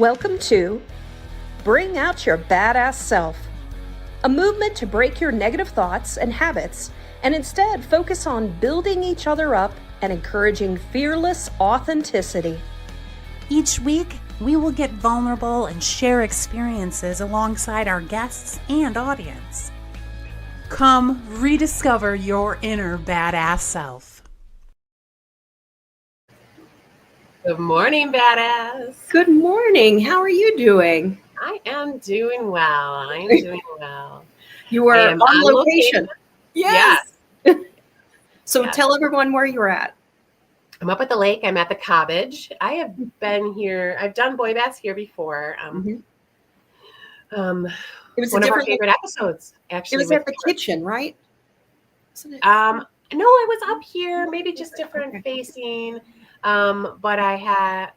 Welcome to Bring Out Your Badass Self, a movement to break your negative thoughts and habits and instead focus on building each other up and encouraging fearless authenticity. Each week, we will get vulnerable and share experiences alongside our guests and audience. Come rediscover your inner badass self. Good morning, badass. Good morning. How are you doing? I am doing well. You are on location. Yes. So Yes. Tell everyone where you're at. I'm up at the lake. I'm at the cottage. I have been here. I've done BOYBAS here before. It was one of our favorite episodes, actually. It was at the kitchen, right? No, it was up here, maybe just different facing. But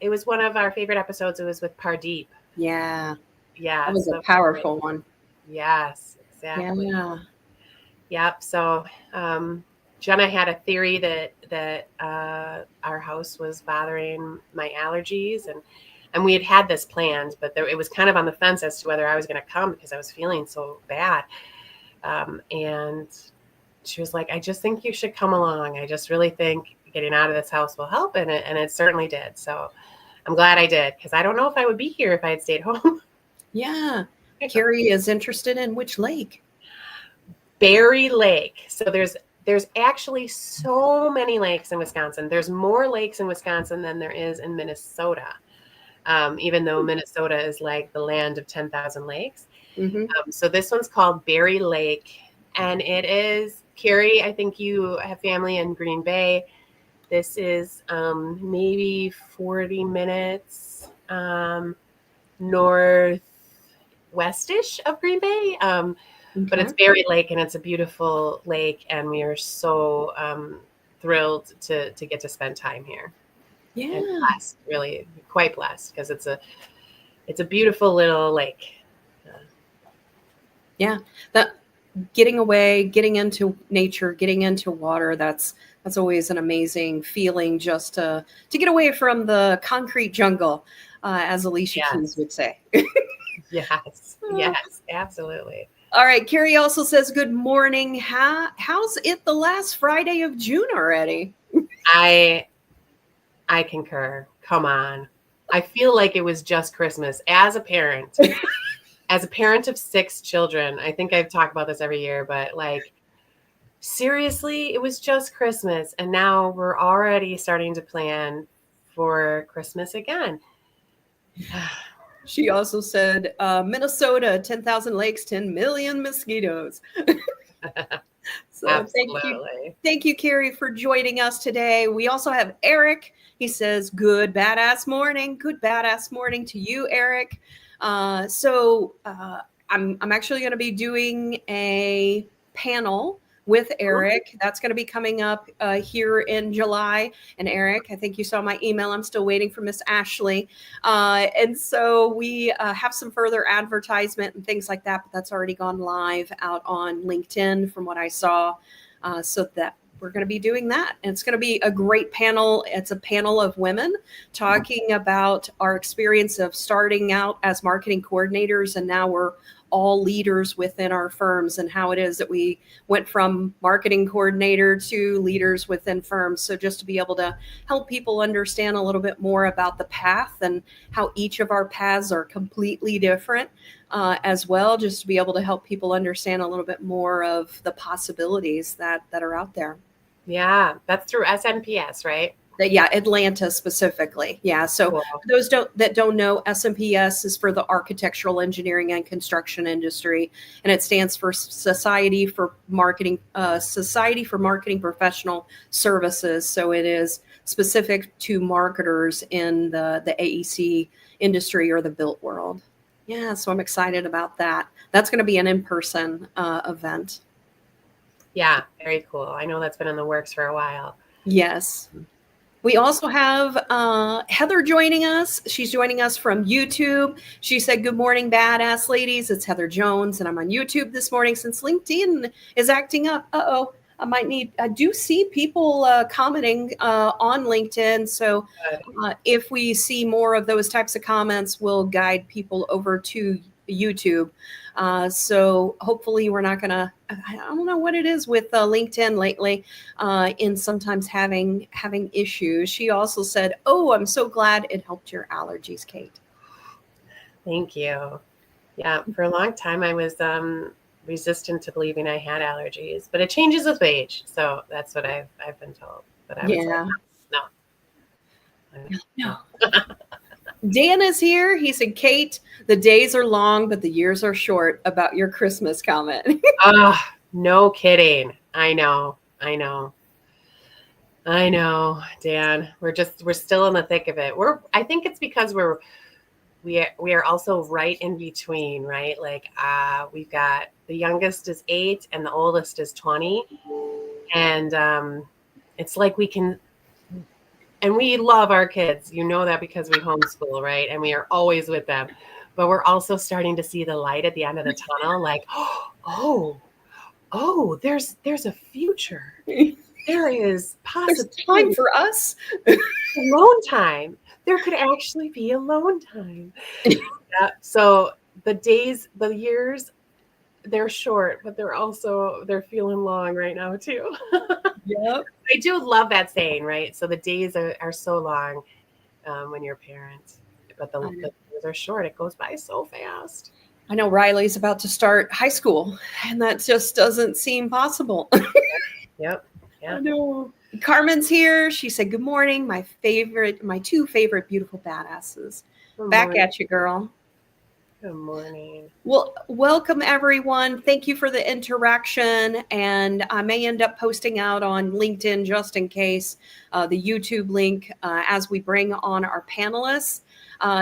it was one of our favorite episodes. It was with Pardeep. Yeah. Yeah. That was a powerful one. Yes, exactly. Yeah. Yep. So, Jenna had a theory that our house was bothering my allergies, and we had this planned, but it was kind of on the fence as to whether I was going to come because I was feeling so bad. And she was like, "I just think you should come along. I just really think getting out of this house will help," and it certainly did. So I'm glad I did, because I don't know if I would be here if I had stayed home. Yeah. Carrie is interested in which lake? Berry Lake. So there's actually so many lakes in Wisconsin. There's more lakes in Wisconsin than there is in Minnesota, even though Minnesota is like the land of 10,000 lakes. So this one's called Berry Lake, and it is, Carrie, I think you have family in Green Bay. This is maybe 40 minutes northwestish of Green Bay. But it's Berry Lake, and it's a beautiful lake, and we are so thrilled to get to spend time here. Yeah. And blessed, really quite blessed, because it's a beautiful little lake. Yeah. That getting away, getting into nature, getting into water, that's always an amazing feeling, just to get away from the concrete jungle, as Alicia Keys would say. Yes, absolutely. All right. Carrie also says, good morning. How's it the last Friday of June already? I concur. Come on. I feel like it was just Christmas as a parent. As a parent of 6 children, I think I've talked about this every year, but like, seriously, it was just Christmas. And now we're already starting to plan for Christmas again. She also said, Minnesota, 10,000 lakes, 10 million mosquitoes. So Absolutely. Thank you, Carrie, for joining us today. We also have Eric. He says, good badass morning. Good badass morning to you, Eric. I'm actually going to be doing a panel with Eric. That's going to be coming up here in July. And Eric, I think you saw my email. I'm still waiting for Miss Ashley. And so we have some further advertisement and things like that, but that's already gone live out on LinkedIn from what I saw. So that we're going to be doing that. And it's going to be a great panel. It's a panel of women talking about our experience of starting out as marketing coordinators, and now we're all leaders within our firms, and how it is that we went from marketing coordinator to leaders within firms. So just to be able to help people understand a little bit more about the path and how each of our paths are completely different, as well, just to be able to help people understand a little bit more of the possibilities that are out there. Yeah, that's through SNPS, right? Yeah, Atlanta specifically. Yeah. So Cool. For those that don't know, SMPS is for the architectural, engineering, and construction industry, and it stands for Society for Marketing Professional Services. So it is specific to marketers in the AEC industry or the built world. Yeah. So I'm excited about that. That's going to be an in-person event. Yeah, very cool. I know that's been in the works for a while. Yes. We also have Heather joining us. She's joining us from YouTube. She said, good morning, badass ladies. It's Heather Jones, and I'm on YouTube this morning since LinkedIn is acting up. I do see people commenting on LinkedIn. So if we see more of those types of comments, we'll guide people over to YouTube. So hopefully we're not going to, I don't know what it is with LinkedIn lately in sometimes having issues. She also said, oh, I'm so glad it helped your allergies, Cate. Thank you. Yeah, for a long time I was resistant to believing I had allergies, but it changes with age. So that's what I've been told. But I was like, no. Dan is here. He said, Cate, the days are long, but the years are short about your Christmas comment. No kidding. I know, Dan. We're still in the thick of it. I think it's because we are also right in between, right? Like we've got the youngest is 8 and the oldest is 20. And it's like we can, and we love our kids. You know that because we homeschool, right? And we are always with them. But we're also starting to see the light at the end of the tunnel. Like, oh, there's a future. There is possibility. There's time for us. Alone time. There could actually be alone time. Yeah. So the years, they're short, but they're feeling long right now too. Yep. I do love that saying, right? So the days are so long when you're a parent, but the years are short. It goes by so fast. I know Riley's about to start high school, and that just doesn't seem possible. Yep. I know. Carmen's here. She said, good morning. My two favorite beautiful badasses. Back at you, girl. Good morning. Well, welcome everyone. Thank you for the interaction. And I may end up posting out on LinkedIn just in case the YouTube link as we bring on our panelists.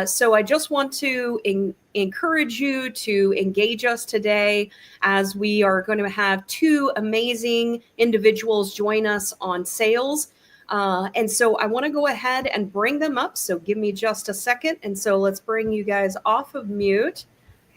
So I just want to encourage you to engage us today as we are going to have 2 amazing individuals join us on sales. And so I want to go ahead and bring them up. So give me just a second. And so let's bring you guys off of mute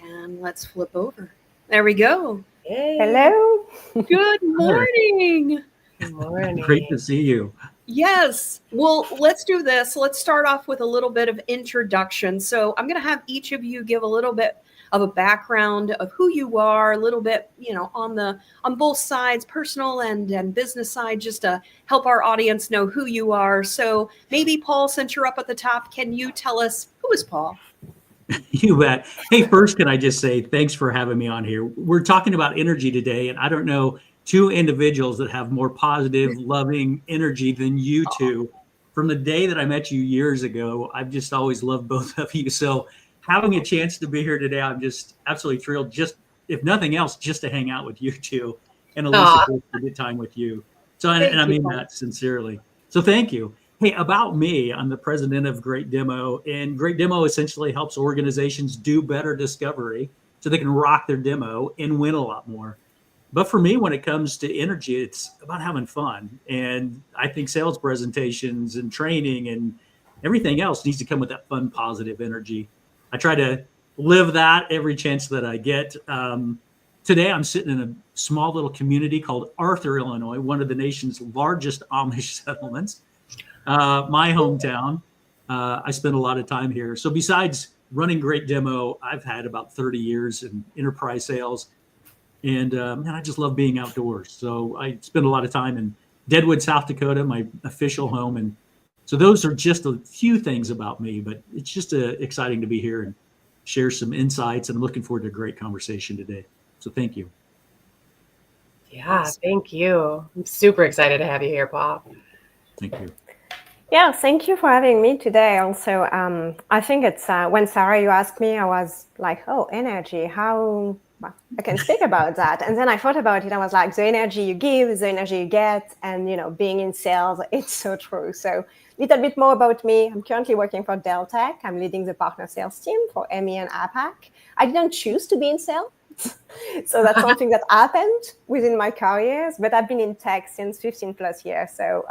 and let's flip over. There we go. Yay. Hello. Good morning. Good morning. Great to see you. Yes. Well, let's do this. Let's start off with a little bit of introduction. So I'm going to have each of you give a little bit of a background of who you are, a little bit, on both sides, personal and business side, just to help our audience know who you are. So maybe Paul, since you're up at the top, can you tell us who is Paul? You bet. Hey, first, can I just say thanks for having me on here. We're talking about energy today, and I don't know 2 individuals that have more positive, loving energy than you two. From the day that I met you years ago, I've just always loved both of you. So having a chance to be here today, I'm just absolutely thrilled. Just, if nothing else, just to hang out with you two, and Elise, a good time with you. So, and I mean that sincerely. So thank you. Hey, about me, I'm the president of Great Demo, and Great Demo essentially helps organizations do better discovery so they can rock their demo and win a lot more. But for me, when it comes to energy, it's about having fun. And I think sales presentations and training and everything else needs to come with that fun, positive energy. I try to live that every chance that I get. Today, I'm sitting in a small little community called Arthur, Illinois, one of the nation's largest Amish settlements. My hometown. I spend a lot of time here. So besides running Great Demo, I've had about 30 years in enterprise sales. And man, I just love being outdoors. So I spend a lot of time in Deadwood, South Dakota, my official home. And so those are just a few things about me, but it's just exciting to be here and share some insights. And I'm looking forward to a great conversation today. So thank you. Yeah, thank you. I'm super excited to have you here, Paul. Thank you. Yeah, thank you for having me today. Also, I think it's when Sarah, you asked me, I was like, oh, energy, how I can speak about that. And then I thought about it. I was like, the energy you give is the energy you get. And, being in sales, it's so true. So a little bit more about me. I'm currently working for Deltek. I'm leading the partner sales team for EMEA and APAC. I didn't choose to be in sales. So that's something that happened within my careers, but I've been in tech since 15 plus years. So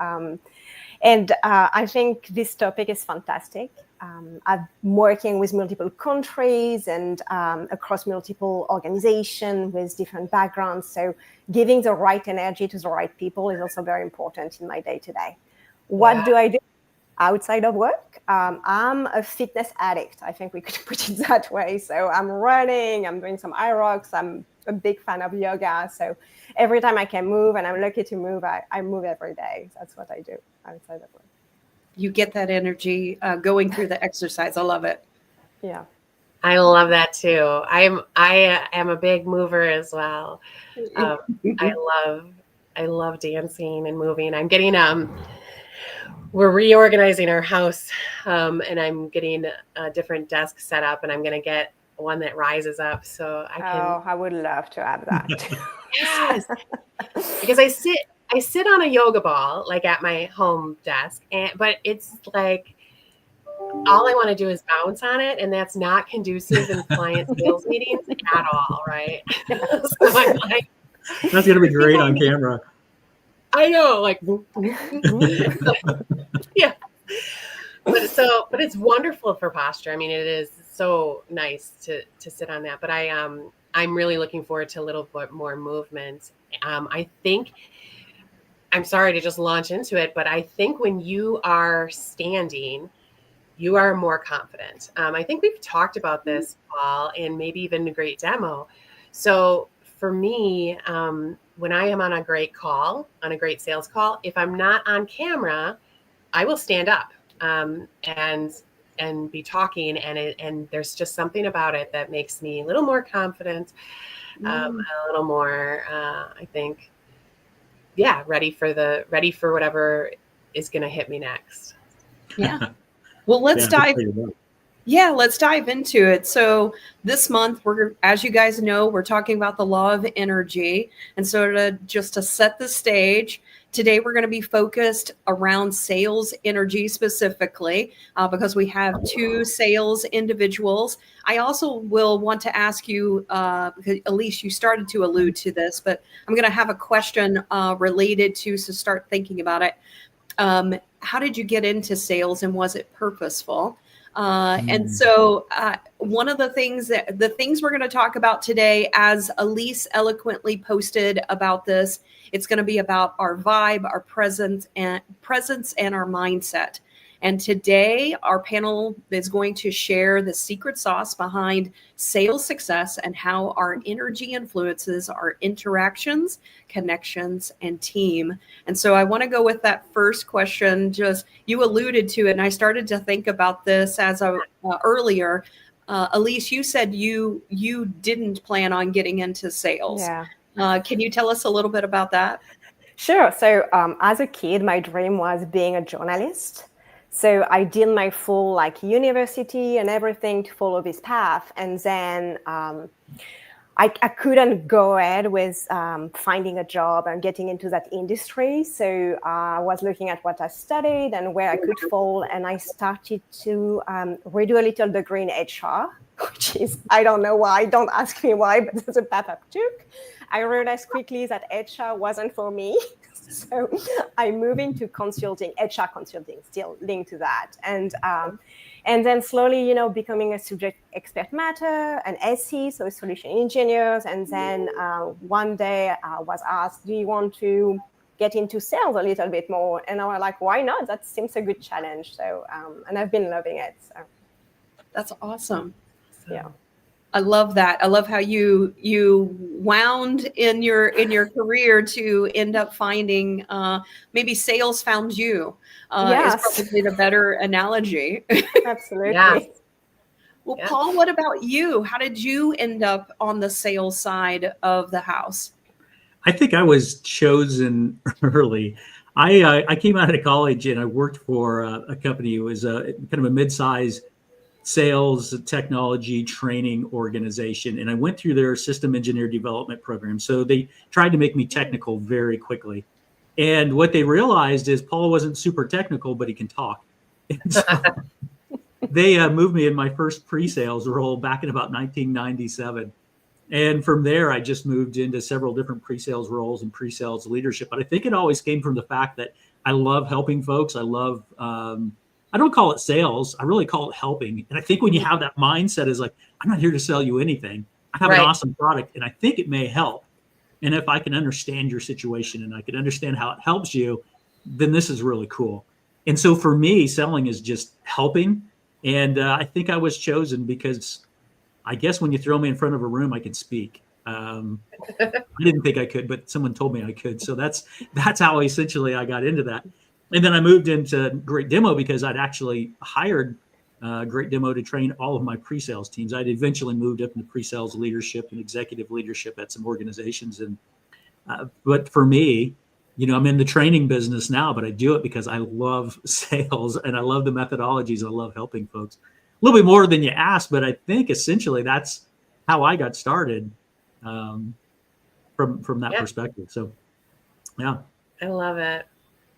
And I think this topic is fantastic. I'm working with multiple countries and across multiple organizations with different backgrounds. So giving the right energy to the right people is also very important in my day-to-day. What do I do outside of work? I'm a fitness addict. I think we could put it that way. So I'm running, I'm doing some IROX, I'm a big fan of yoga. So every time I can move, and I'm lucky to move, I move every day. That's what I do outside of work. You get that energy going through the exercise. I love it. Yeah. I love that too. I am a big mover as well. I love dancing and moving. I'm getting we're reorganizing our house, and I'm getting a different desk set up, and I'm going to get one that rises up so I can. Oh, I would love to have that. Yes, because I sit on a yoga ball like at my home desk, but it's like all I want to do is bounce on it, and that's not conducive in client sales meetings at all, right? So I'm like, That's going to be great on camera. I know, like, yeah. But it's wonderful for posture. I mean, it is so nice to sit on that. But I'm really looking forward to a little bit more movement. I think, I'm sorry to just launch into it, but I think when you are standing, you are more confident. I think we've talked about this, Paul, and maybe even a great demo. So for me, when I am on a great call, on a great sales call, if I'm not on camera, I will stand up and be talking, and there's just something about it that makes me a little more confident, a little more, I think, ready for whatever is going to hit me next. Yeah. Well, let's dive into it. So this month, as you guys know, we're talking about the law of energy. And so just to set the stage, today we're going to be focused around sales energy specifically, because we have two sales individuals. I also will want to ask you, because Elise, you started to allude to this, but I'm going to have a question related to, so start thinking about it. How did you get into sales, and was it purposeful? And so one of the things we're going to talk about today, as Elise eloquently posted about this, it's going to be about our vibe, our presence and our mindset. And today our panel is going to share the secret sauce behind sales success and how our energy influences our interactions, connections, and team. And so I want to go with that first question. Just, you alluded to it, and I started to think about this as earlier. Elise, you said you didn't plan on getting into sales. Yeah. Can you tell us a little bit about that? Sure. So as a kid, my dream was being a journalist. So I did my full university and everything to follow this path. And then I couldn't go ahead with finding a job and getting into that industry. So I was looking at what I studied and where I could fall. And I started to redo a little degree in HR, which is, I don't know why, don't ask me why, but that's a path I took. I realized quickly that HR wasn't for me. So I moved into consulting, HR consulting, still linked to that. And then slowly, becoming a subject expert matter, an SE, so a solution engineers. And then one day I was asked, do you want to get into sales a little bit more? And I was like, why not? That seems a good challenge. So, and I've been loving it. So. That's awesome. Yeah. I love that. I love how you wound in your career to end up finding maybe sales found you. Is probably the better analogy. Absolutely. Yeah. Well, Paul, what about you? How did you end up on the sales side of the house? I think I was chosen early. I came out of college and I worked for a company. It was kind of a mid-size sales technology training organization. And I went through their system engineer development program. So they tried to make me technical very quickly. And what they realized is Paul wasn't super technical, but he can talk. And so they moved me in my first pre-sales role back in about 1997. And from there, I just moved into several different pre-sales roles and pre-sales leadership. But I think it always came from the fact that I love helping folks. I love, I don't call it sales. I really call it helping. And I think when you have that mindset is like, I'm not here to sell you anything. I have an awesome product and I think it may help. And if I can understand your situation and I can understand how it helps you, then this is really cool. And so for me, selling is just helping. And I think I was chosen because I guess when you throw me in front of a room, I can speak. I didn't think I could, but someone told me I could. So that's how essentially I got into that. And then I moved into Great Demo because I'd actually hired Great Demo to train all of my pre-sales teams. I'd eventually moved up into pre-sales leadership and executive leadership at some organizations. And but for me, I'm in the training business now, but I do it because I love sales and I love the methodologies. And I love helping folks. A little bit more than you asked, but I think essentially that's how I got started from that perspective. So, yeah, I love it.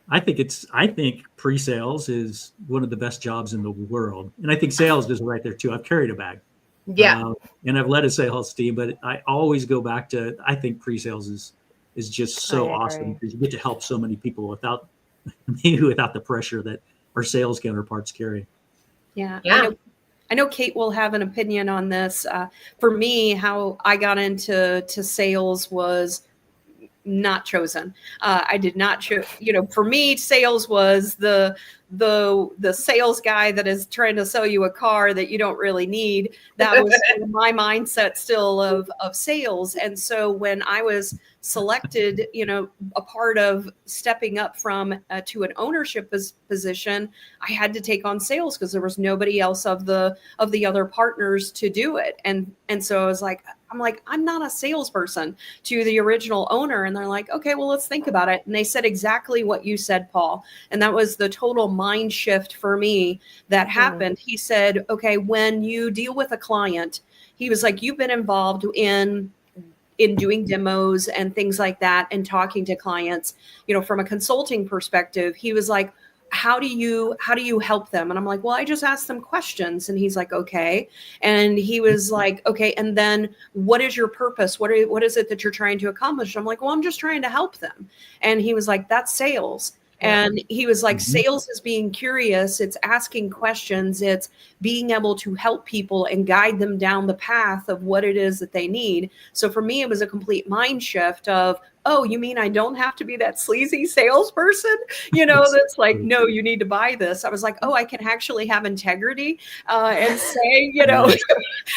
I think pre-sales is one of the best jobs in the world. And I think sales is right there too. I've carried a bag. Yeah. And I've led a sales team, but I always go back to, I think pre-sales is just so awesome because you get to help so many people without the pressure that our sales counterparts carry. Yeah. I know Cate will have an opinion on this. For me, how I got into sales was not chosen. I did not choose, for me, sales was the sales guy that is trying to sell you a car that you don't really need. That was my mindset still of sales. And so when I was selected, a part of stepping up from to an ownership position, I had to take on sales because there was nobody else of the other partners to do it. And so I was like, I'm not a salesperson to the original owner. And they're like, okay, well, let's think about it. And they said exactly what you said, Paul. And that was the total mind shift for me that happened. He said, okay, when you deal with a client, he was like, you've been involved in doing demos and things like that and talking to clients, from a consulting perspective. He was like, how do you help them? And I'm like, well, I just ask them questions. And he's like, okay. And he was like, okay. And then what is your purpose? What is it that you're trying to accomplish? I'm like, well, I'm just trying to help them. And he was like, that's sales. And he was like, sales is being curious. It's asking questions. It's being able to help people and guide them down the path of what it is that they need. So for me, it was a complete mind shift of, oh, you mean I don't have to be that sleazy salesperson, that's like, no, you need to buy this. I was like, oh, I can actually have integrity and say,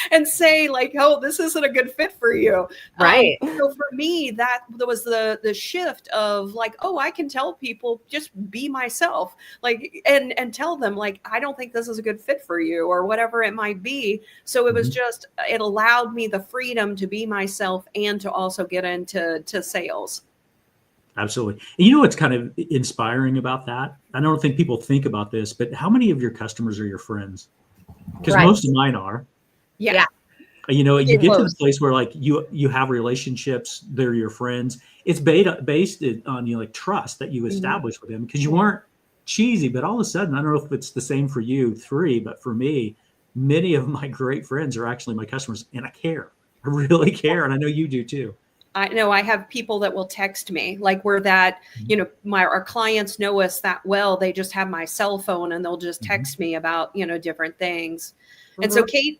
and say like, oh, this isn't a good fit for you. Right. So for me, that was the shift of like, oh, I can tell people just be myself, like, and tell them like, I don't think this is a good fit for you or whatever it might be. So it was just, it allowed me the freedom to be myself and to also get into sales. Absolutely. And what's kind of inspiring about that? I don't think people think about this, but how many of your customers are your friends? Because most of mine are. Yeah. You get to the place where like you have relationships, they're your friends. It's based on like trust that you establish with them because you weren't cheesy, but all of a sudden, I don't know if it's the same for you three, but for me, many of my great friends are actually my customers and I care. I really care. And I know you do too. I know I have people that will text me like we're that, our clients know us that well. They just have my cell phone and they'll just text me about, different things. And so Cate,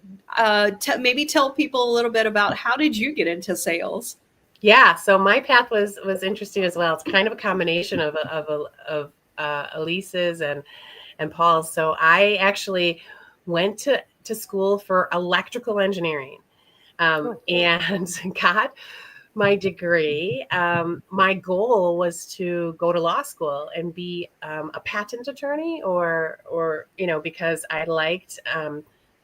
maybe tell people a little bit about how did you get into sales? Yeah. So my path was interesting as well. It's kind of a combination of Elise's and Paul's. So I actually went to school for electrical engineering and got my degree. My goal was to go to law school and be a patent attorney or because I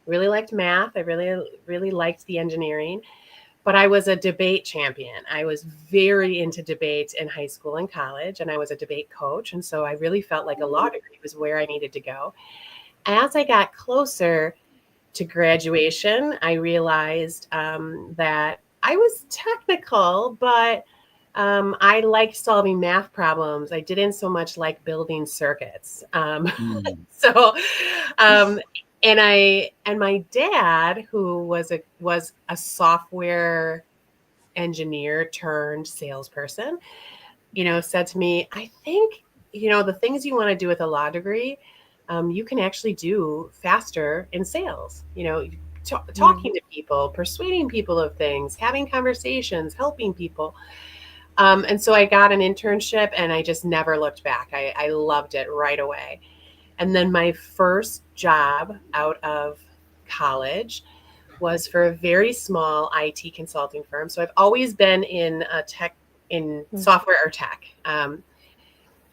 really liked math. I really liked the engineering, but I was a debate champion. I was very into debate in high school and college, and I was a debate coach. And so I really felt like a law degree was where I needed to go. As I got closer to graduation, I realized that I was technical, but I liked solving math problems. I didn't so much like building circuits. And my dad, who was a software engineer turned salesperson, said to me, I think the things you want to do with a law degree, you can actually do faster in sales, talking to people, persuading people of things, having conversations, helping people. And so I got an internship and I just never looked back. I loved it right away. And then my first job out of college was for a very small IT consulting firm. So I've always been in software or tech. I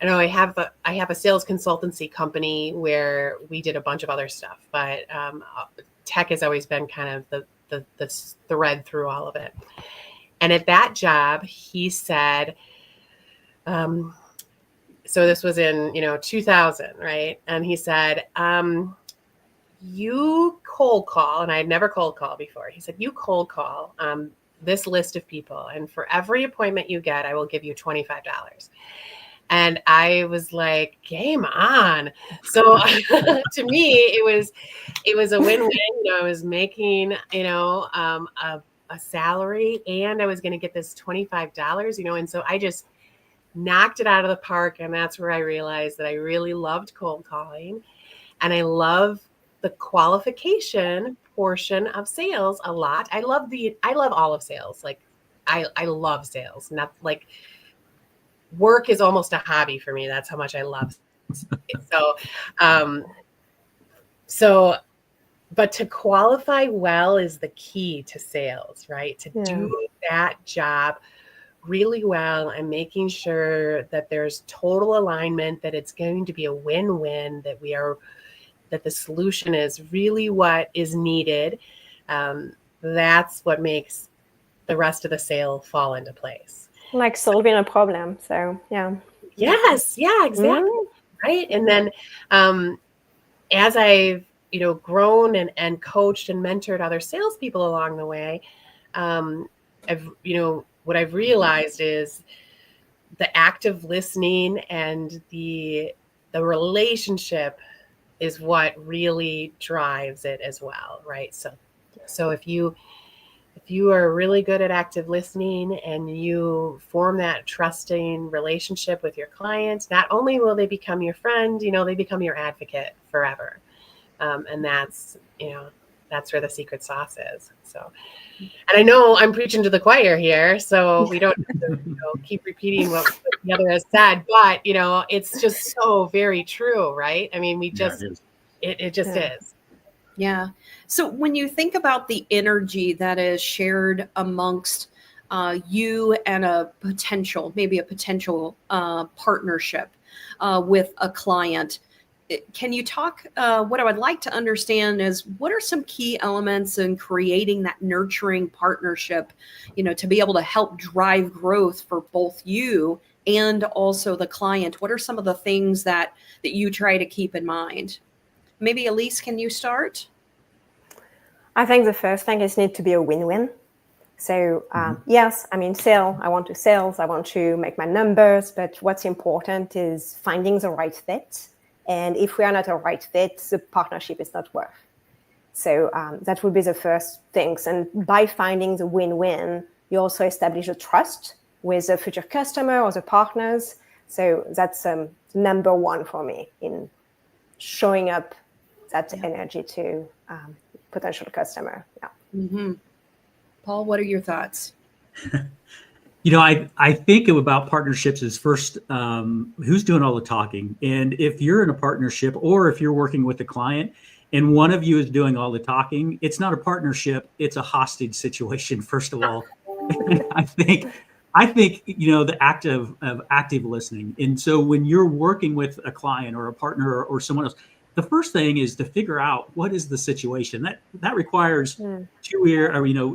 know I have a sales consultancy company where we did a bunch of other stuff, but tech has always been kind of the thread through all of it. And at that job, he said, so this was in 2000, right? And he said, you cold call, and I had never cold called before. He said, you cold call this list of people, and for every appointment you get, I will give you $25. And I was like, game on. So to me, it was a win-win. I was making, a salary, and I was going to get this $25, and so I just knocked it out of the park. And that's where I realized that I really loved cold calling, and I love the qualification portion of sales a lot. I love all of sales. Like I love sales. Not like work is almost a hobby for me. That's how much I love it. So, but to qualify well is the key to sales, right? To do that job really well and making sure that there's total alignment, that it's going to be a win-win, that the solution is really what is needed. That's what makes the rest of the sale fall into place. Like solving a problem. So, yeah. Yes. Yeah, exactly. Right. And then as I've, grown and coached and mentored other salespeople along the way, what I've realized is the active listening and the relationship is what really drives it as well, right? So if you are really good at active listening and you form that trusting relationship with your clients, not only will they become your friend, they become your advocate forever. And that's where the secret sauce is. So, and I know I'm preaching to the choir here, so we don't have to, keep repeating what the other has said, but it's just so very true, right? I mean, it just is. Yeah. So when you think about the energy that is shared amongst you and maybe a potential partnership with a client, can you talk, what I would like to understand is what are some key elements in creating that nurturing partnership, to be able to help drive growth for both you and also the client? What are some of the things that you try to keep in mind? Maybe Elise, can you start? I think the first thing is need to be a win-win. So yes, I mean, I want to make my numbers, but what's important is finding the right fit. And if we are not a right fit, the partnership is not worth. So that would be the first things. And by finding the win-win, you also establish a trust with the future customer or the partners. So that's number one for me in showing up that energy to potential customer. Yeah. Mm-hmm. Paul, what are your thoughts? I think about partnerships as first, who's doing all the talking? And if you're in a partnership or if you're working with a client and one of you is doing all the talking, it's not a partnership, it's a hostage situation, first of all. I think, the act of active listening. And so when you're working with a client or a partner or someone else, the first thing is to figure out what is the situation. That requires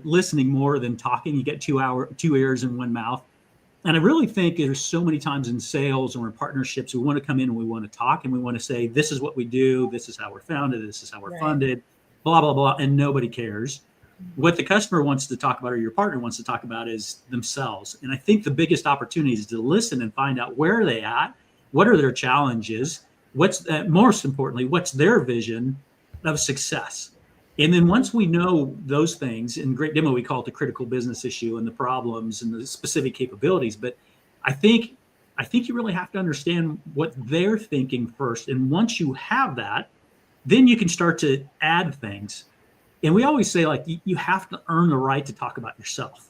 listening more than talking. You get 2 ears and one mouth. And I really think there's so many times in sales or in partnerships, we want to come in and we want to talk and we want to say, this is what we do. This is how we're founded. This is how we're funded, blah, blah, blah. And nobody cares. What the customer wants to talk about or your partner wants to talk about is themselves. And I think the biggest opportunity is to listen and find out where are they at? What are their challenges? Most importantly, what's their vision of success? And then once we know those things, in Great Demo, we call it the critical business issue and the problems and the specific capabilities. But I think I think you really have to understand what they're thinking first. And once you have that, then you can start to add things. And we always say, like, you have to earn the right to talk about yourself.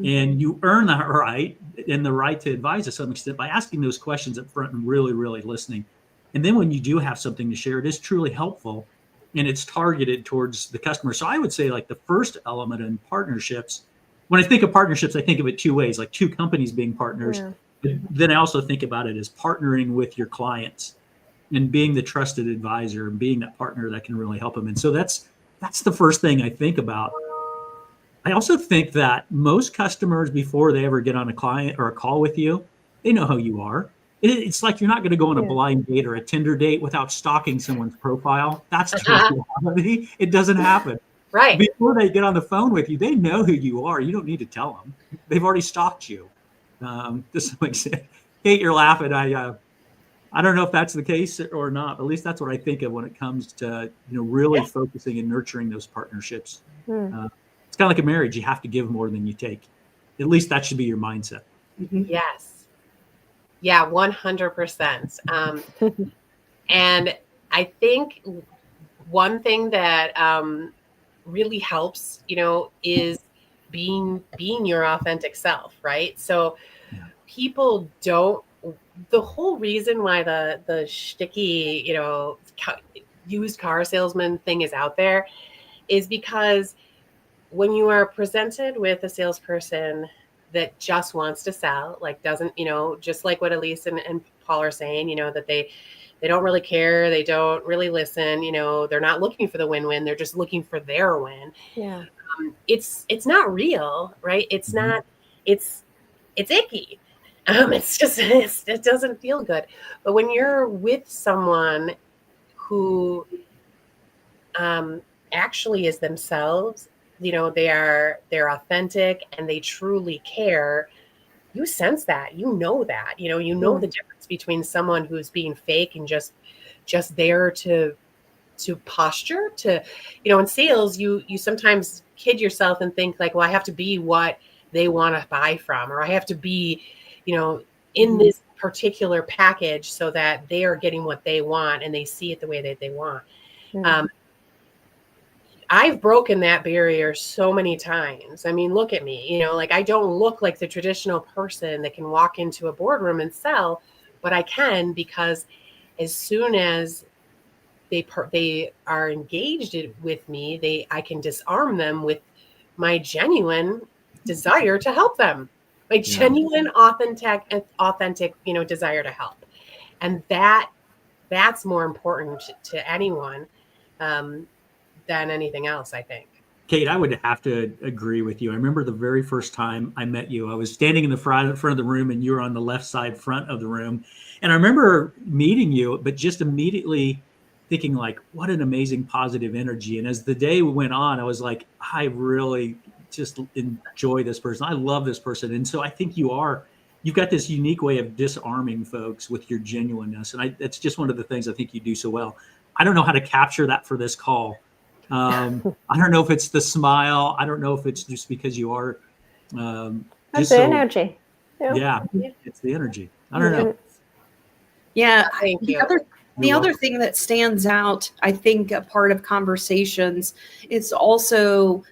And you earn that right and the right to advise to some extent by asking those questions up front and really, really listening. And then when you do have something to share, it is truly helpful and it's targeted towards the customer. So I would say, like, the first element in partnerships, when I think of partnerships, I think of it two ways, like two companies being partners. Yeah. But then I also think about it as partnering with your clients and being the trusted advisor and being that partner that can really help them. And so that's the first thing I think about. I also think that most customers, before they ever get on a client or a call with you, they know who you are. It's like you're not going to go on a blind date or a Tinder date without stalking someone's profile. That's the reality. It doesn't happen. Right. Before they get on the phone with you, they know who you are. You don't need to tell them. They've already stalked you. To some extent. Kate, you're laughing. I don't know if that's the case or not. At least that's what I think of when it comes to really focusing and nurturing those partnerships. It's kind of like a marriage. You have to give more than you take. At least that should be your mindset. Yes. Yeah, 100%. And I think one thing that really helps, is being your authentic self, right? So people don't. The whole reason why the shticky, used car salesman thing is out there is because when you are presented with a salesperson that just wants to sell, like doesn't, just like what Elise and Paul are saying, that they don't really care. They don't really listen. They're not looking for the win-win. They're just looking for their win. Yeah. It's not real, right? It's not, it's icky. It's just, it doesn't feel good. But when you're with someone who actually is themselves, they're authentic and they truly care, you sense that, that, the difference between someone who's being fake and just there to posture to, in sales, you sometimes kid yourself and think like, well, I have to be what they want to buy from, or I have to be, in this particular package so that they are getting what they want and they see it the way that they want. I've broken that barrier so many times. I mean, look at me, I don't look like the traditional person that can walk into a boardroom and sell, but I can, because as soon as they are engaged with me, I can disarm them with my genuine desire to help them, my genuine, authentic, desire to help. And that's more important to anyone than anything else, I think. Kate, I would have to agree with you. I remember the very first time I met you, I was standing in the front of the room and you were on the left side front of the room. And I remember meeting you, but just immediately thinking like, what an amazing positive energy. And as the day went on, I was like, I really just enjoy this person. I love this person. And so I think you've got this unique way of disarming folks with your genuineness. And that's just one of the things I think you do so well. I don't know how to capture that for this call. I don't know if it's the smile. I don't know if it's just because you are. That's the energy. Yeah, it's the energy. I don't know. Yeah. Thank you. The other thing that stands out, I think, a part of conversations is also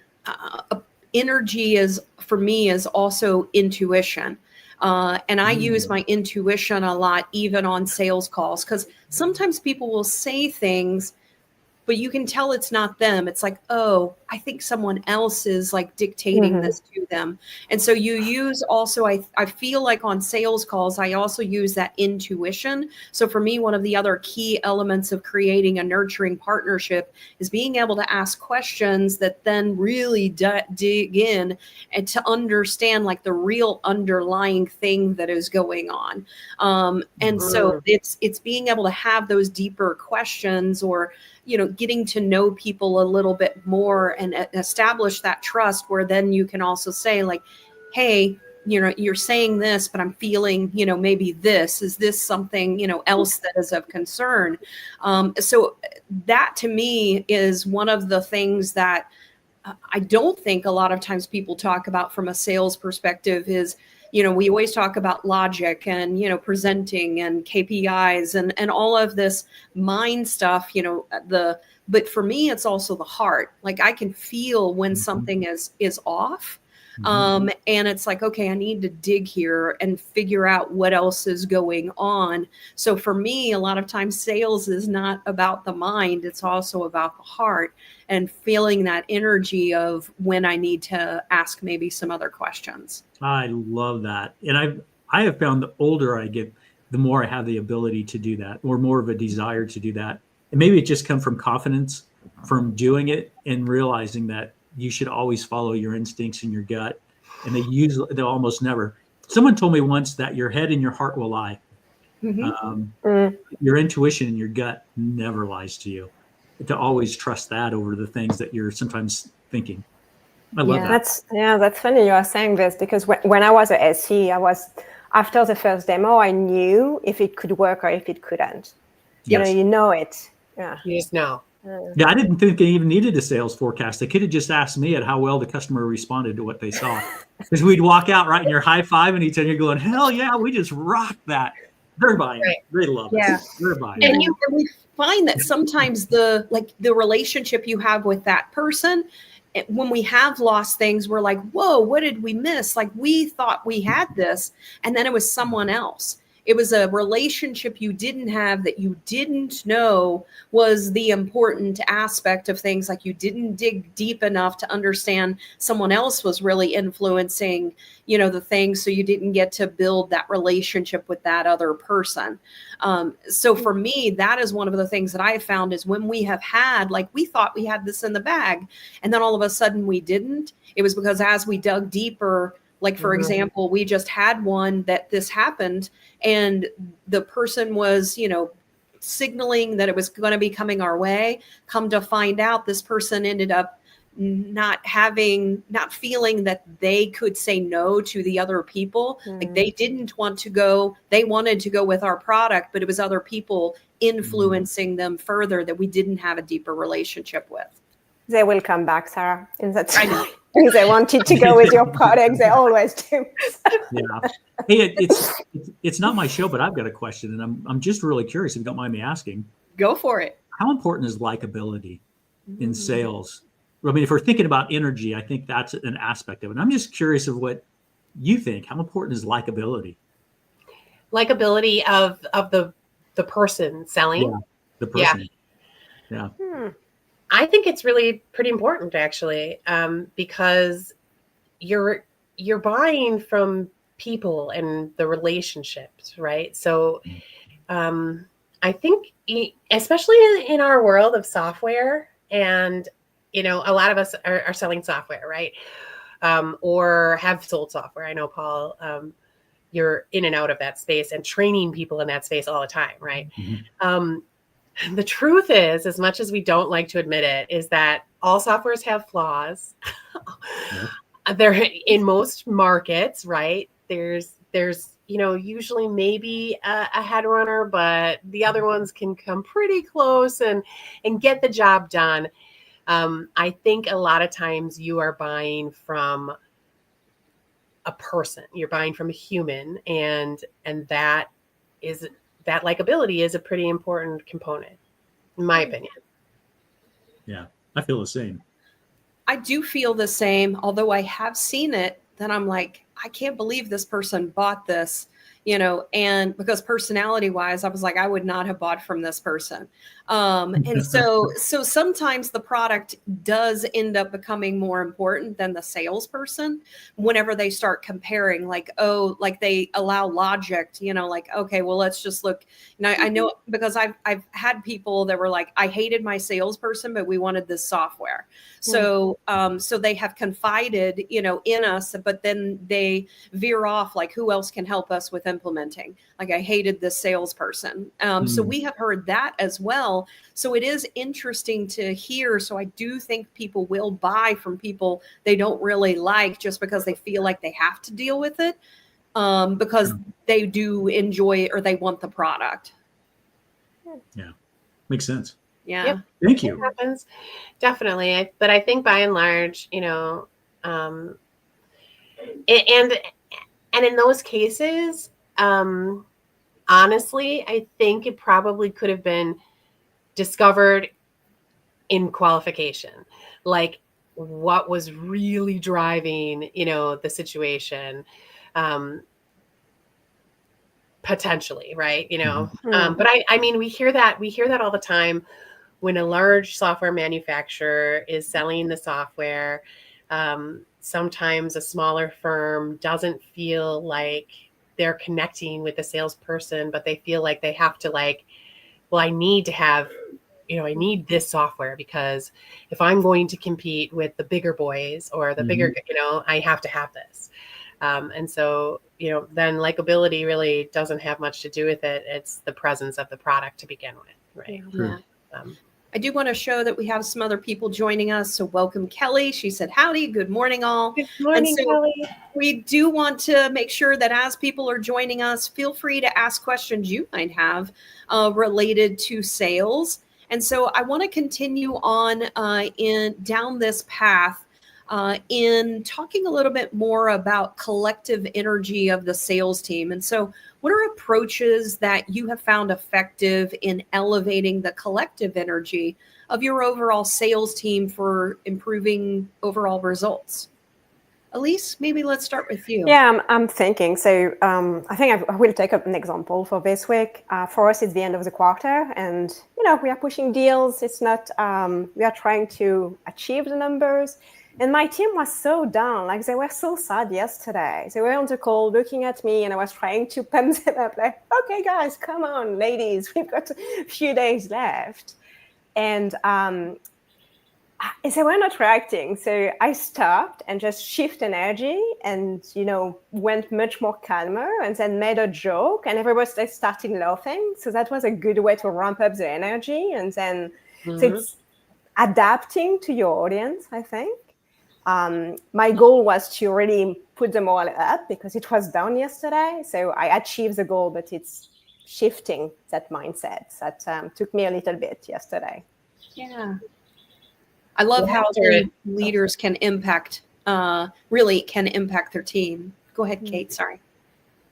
energy for me is also intuition. And I use my intuition a lot, even on sales calls, because sometimes people will say things, but you can tell it's not them. It's like, oh, I think someone else is like dictating this to them. And so you use also, I feel like on sales calls, I also use that intuition. So for me, one of the other key elements of creating a nurturing partnership is being able to ask questions that then really dig in and to understand like the real underlying thing that is going on. And so it's being able to have those deeper questions, or getting to know people a little bit more and establish that trust, where then you can also say like, hey, you're saying this, but I'm feeling, maybe this, is this something, else that is of concern? So that to me is one of the things that I don't think a lot of times people talk about from a sales perspective is, we always talk about logic and, presenting and KPIs and all of this mind stuff, but for me, it's also the heart. Like I can feel when something is off. And it's like, okay, I need to dig here and figure out what else is going on. So for me, a lot of times sales is not about the mind. It's also about the heart and feeling that energy of when I need to ask maybe some other questions. I love that. And I have found the older I get, the more I have the ability to do that, or more of a desire to do that. And maybe it just comes from confidence, from doing it and realizing that you should always follow your instincts and your gut. And they'll almost never. Someone told me once that your head and your heart will lie. Your intuition and your gut never lies to you. To always trust that over the things that you're sometimes thinking. I love that. That's funny you are saying this, because when I was a SE, after the first demo, I knew if it could work or if it couldn't. Yes. You know it. Yeah. You just know. Yeah, I didn't think they even needed a sales forecast. They could have just asked me at how well the customer responded to what they saw. Because we'd walk out, right, and you're high-fiving each other, you're going, hell yeah, we just rocked that. They're buying it. They love it. They're buying it. And we find that sometimes the relationship you have with that person, when we have lost things, we're like, whoa, what did we miss? Like we thought we had this, and then it was someone else. It was a relationship you didn't have that you didn't know was the important aspect of things. Like you didn't dig deep enough to understand someone else was really influencing, the things. So you didn't get to build that relationship with that other person. So for me, that is one of the things that I have found is when we have had, like we thought we had this in the bag, and then all of a sudden we didn't. It was because as we dug deeper, like, for example, we just had one that this happened and the person was, signaling that it was going to be coming our way. Come to find out, this person ended up not feeling that they could say no to the other people. Like they didn't want to go, they wanted to go with our product, but it was other people influencing them further that we didn't have a deeper relationship with. They will come back, Sarah, in that time. I know. If they wanted to go with your product, they always do. Yeah. Hey, it's not my show, but I've got a question, and I'm just really curious if you don't mind me asking. Go for it. How important is likability in sales? I mean, if we're thinking about energy, I think that's an aspect of it. I'm just curious of what you think. How important is likability? Likability of the person selling? Yeah, the person. Yeah. I think it's really pretty important, actually, because you're buying from people and the relationships, right? So I think, especially in our world of software, and a lot of us are selling software, right? Or have sold software. I know, Paul, you're in and out of that space and training people in that space all the time, right? The truth is, as much as we don't like to admit it, is that all softwares have flaws. They're in most markets, right? There's usually maybe a head runner, but the other ones can come pretty close and get the job done. I think a lot of times you are buying from a person, you're buying from a human, and that likability is a pretty important component, in my opinion. Yeah, I feel the same. I do feel the same, although I have seen it, then I'm like, I can't believe this person bought this, and because personality wise, I was like, I would not have bought from this person. And so sometimes the product does end up becoming more important than the salesperson whenever they start comparing, like they allow logic, like, okay, well, let's just look. And I know, because I've had people that were like, I hated my salesperson, but we wanted this software. So they have confided, in us, but then they veer off, like, who else can help us with implementing? Like, I hated this salesperson. So we have heard that as well. So it is interesting to hear. So I do think people will buy from people they don't really like just because they feel like they have to deal with it, because they do enjoy it or they want the product. Yeah, makes sense. Yeah. Yep. Thank you. It happens. Definitely. But I think by and large, and And in those cases, honestly, I think it probably could have been discovered in qualification, like what was really driving, the situation, potentially, right? But I mean, we hear that all the time when a large software manufacturer is selling the software. Sometimes a smaller firm doesn't feel like they're connecting with the salesperson, but they feel like they have to well, I need to have, I need this software because if I'm going to compete with the bigger boys or the bigger, I have to have this. And so, then likability really doesn't have much to do with it. It's the presence of the product to begin with, right? Yeah. I do want to show that we have some other people joining us. So welcome, Kelly. She said, howdy, good morning, all. Good morning, Kelly. We do want to make sure that as people are joining us, feel free to ask questions you might have related to sales. And so I want to continue on down this path in talking a little bit more about collective energy of the sales team. And so what are approaches that you have found effective in elevating the collective energy of your overall sales team for improving overall results? Elise, maybe let's start with you. Yeah, I'm thinking. So I think I will take up an example for this week. For us, it's the end of the quarter, and we are pushing deals. It's not we are trying to achieve the numbers. And my team was so down, like they were so sad yesterday. They were on the call looking at me, and I was trying to pump them up, like, okay, guys, come on, ladies, we've got a few days left. And they were not reacting. So I stopped and just shift energy and, went much more calmer and then made a joke, and everybody started laughing. So that was a good way to ramp up the energy. And then so it's adapting to your audience, I think. My goal was to really put them all up because it was down yesterday. So I achieved the goal, but it's shifting that mindset. That took me a little bit yesterday. Yeah. I love how leaders can impact, really can impact their team. Go ahead, Kate. Sorry.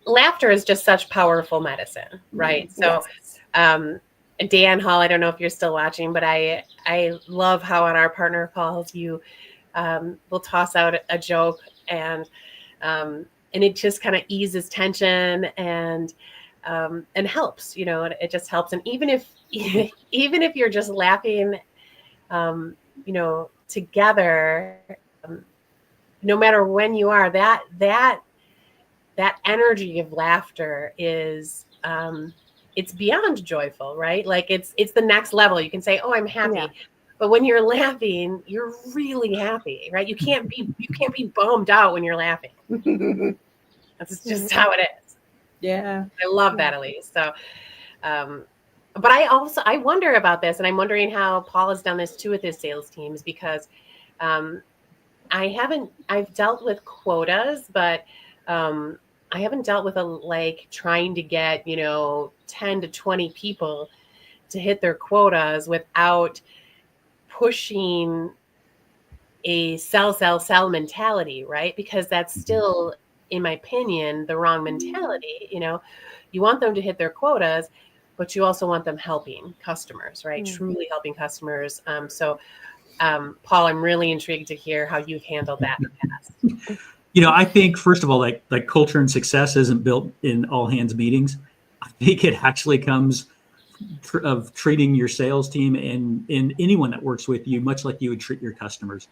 Laughter is just such powerful medicine, right? So, Dan Hall, I don't know if you're still watching, but I love how on our partner calls you will toss out a joke and it just kind of eases tension and helps, it just helps. And even if you're just laughing, together, no matter when you are, that energy of laughter is, it's beyond joyful, right? Like it's the next level. You can say, oh, I'm happy. Yeah. But when you're laughing, you're really happy, right? You can't be bummed out when you're laughing. That's just how it is. Yeah. I love that, Elise. So, but I wonder about this, and I'm wondering how Paul has done this too with his sales teams, because I've dealt with quotas, but I haven't dealt with trying to get, 10 to 20 people to hit their quotas without pushing a sell mentality, right? Because that's still, in my opinion, the wrong mentality. You want them to hit their quotas, but you also want them helping customers, right? Truly helping customers. So, Paul, I'm really intrigued to hear how you've handled that in the past. I think, first of all, like culture and success isn't built in all hands meetings. I think it actually comes of treating your sales team and anyone that works with you much like you would treat your customers.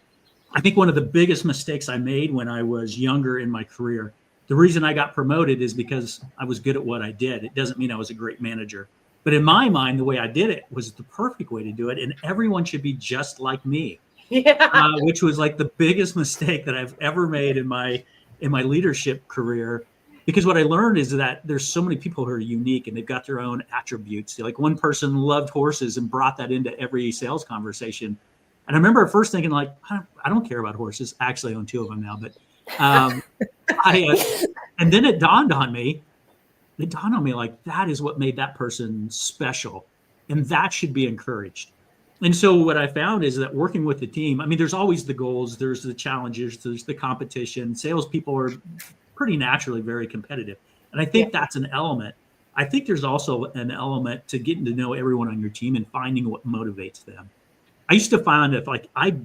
I think one of the biggest mistakes I made when I was younger in my career, the reason I got promoted is because I was good at what I did. It doesn't mean I was a great manager. But in my mind, the way I did it was the perfect way to do it. And everyone should be just like me, which was like the biggest mistake that I've ever made in my leadership career. Because what I learned is that there's so many people who are unique and they've got their own attributes. Like one person loved horses and brought that into every sales conversation. And I remember at first thinking I don't care about horses. Actually, I own 2 of them now, but and then it dawned on me like that is what made that person special, and that should be encouraged. And so what I found is that working with the team, I mean, there's always the goals, there's the challenges, there's the competition. Salespeople are pretty naturally very competitive. And I think that's an element. I think there's also an element to getting to know everyone on your team and finding what motivates them. I used to find if like I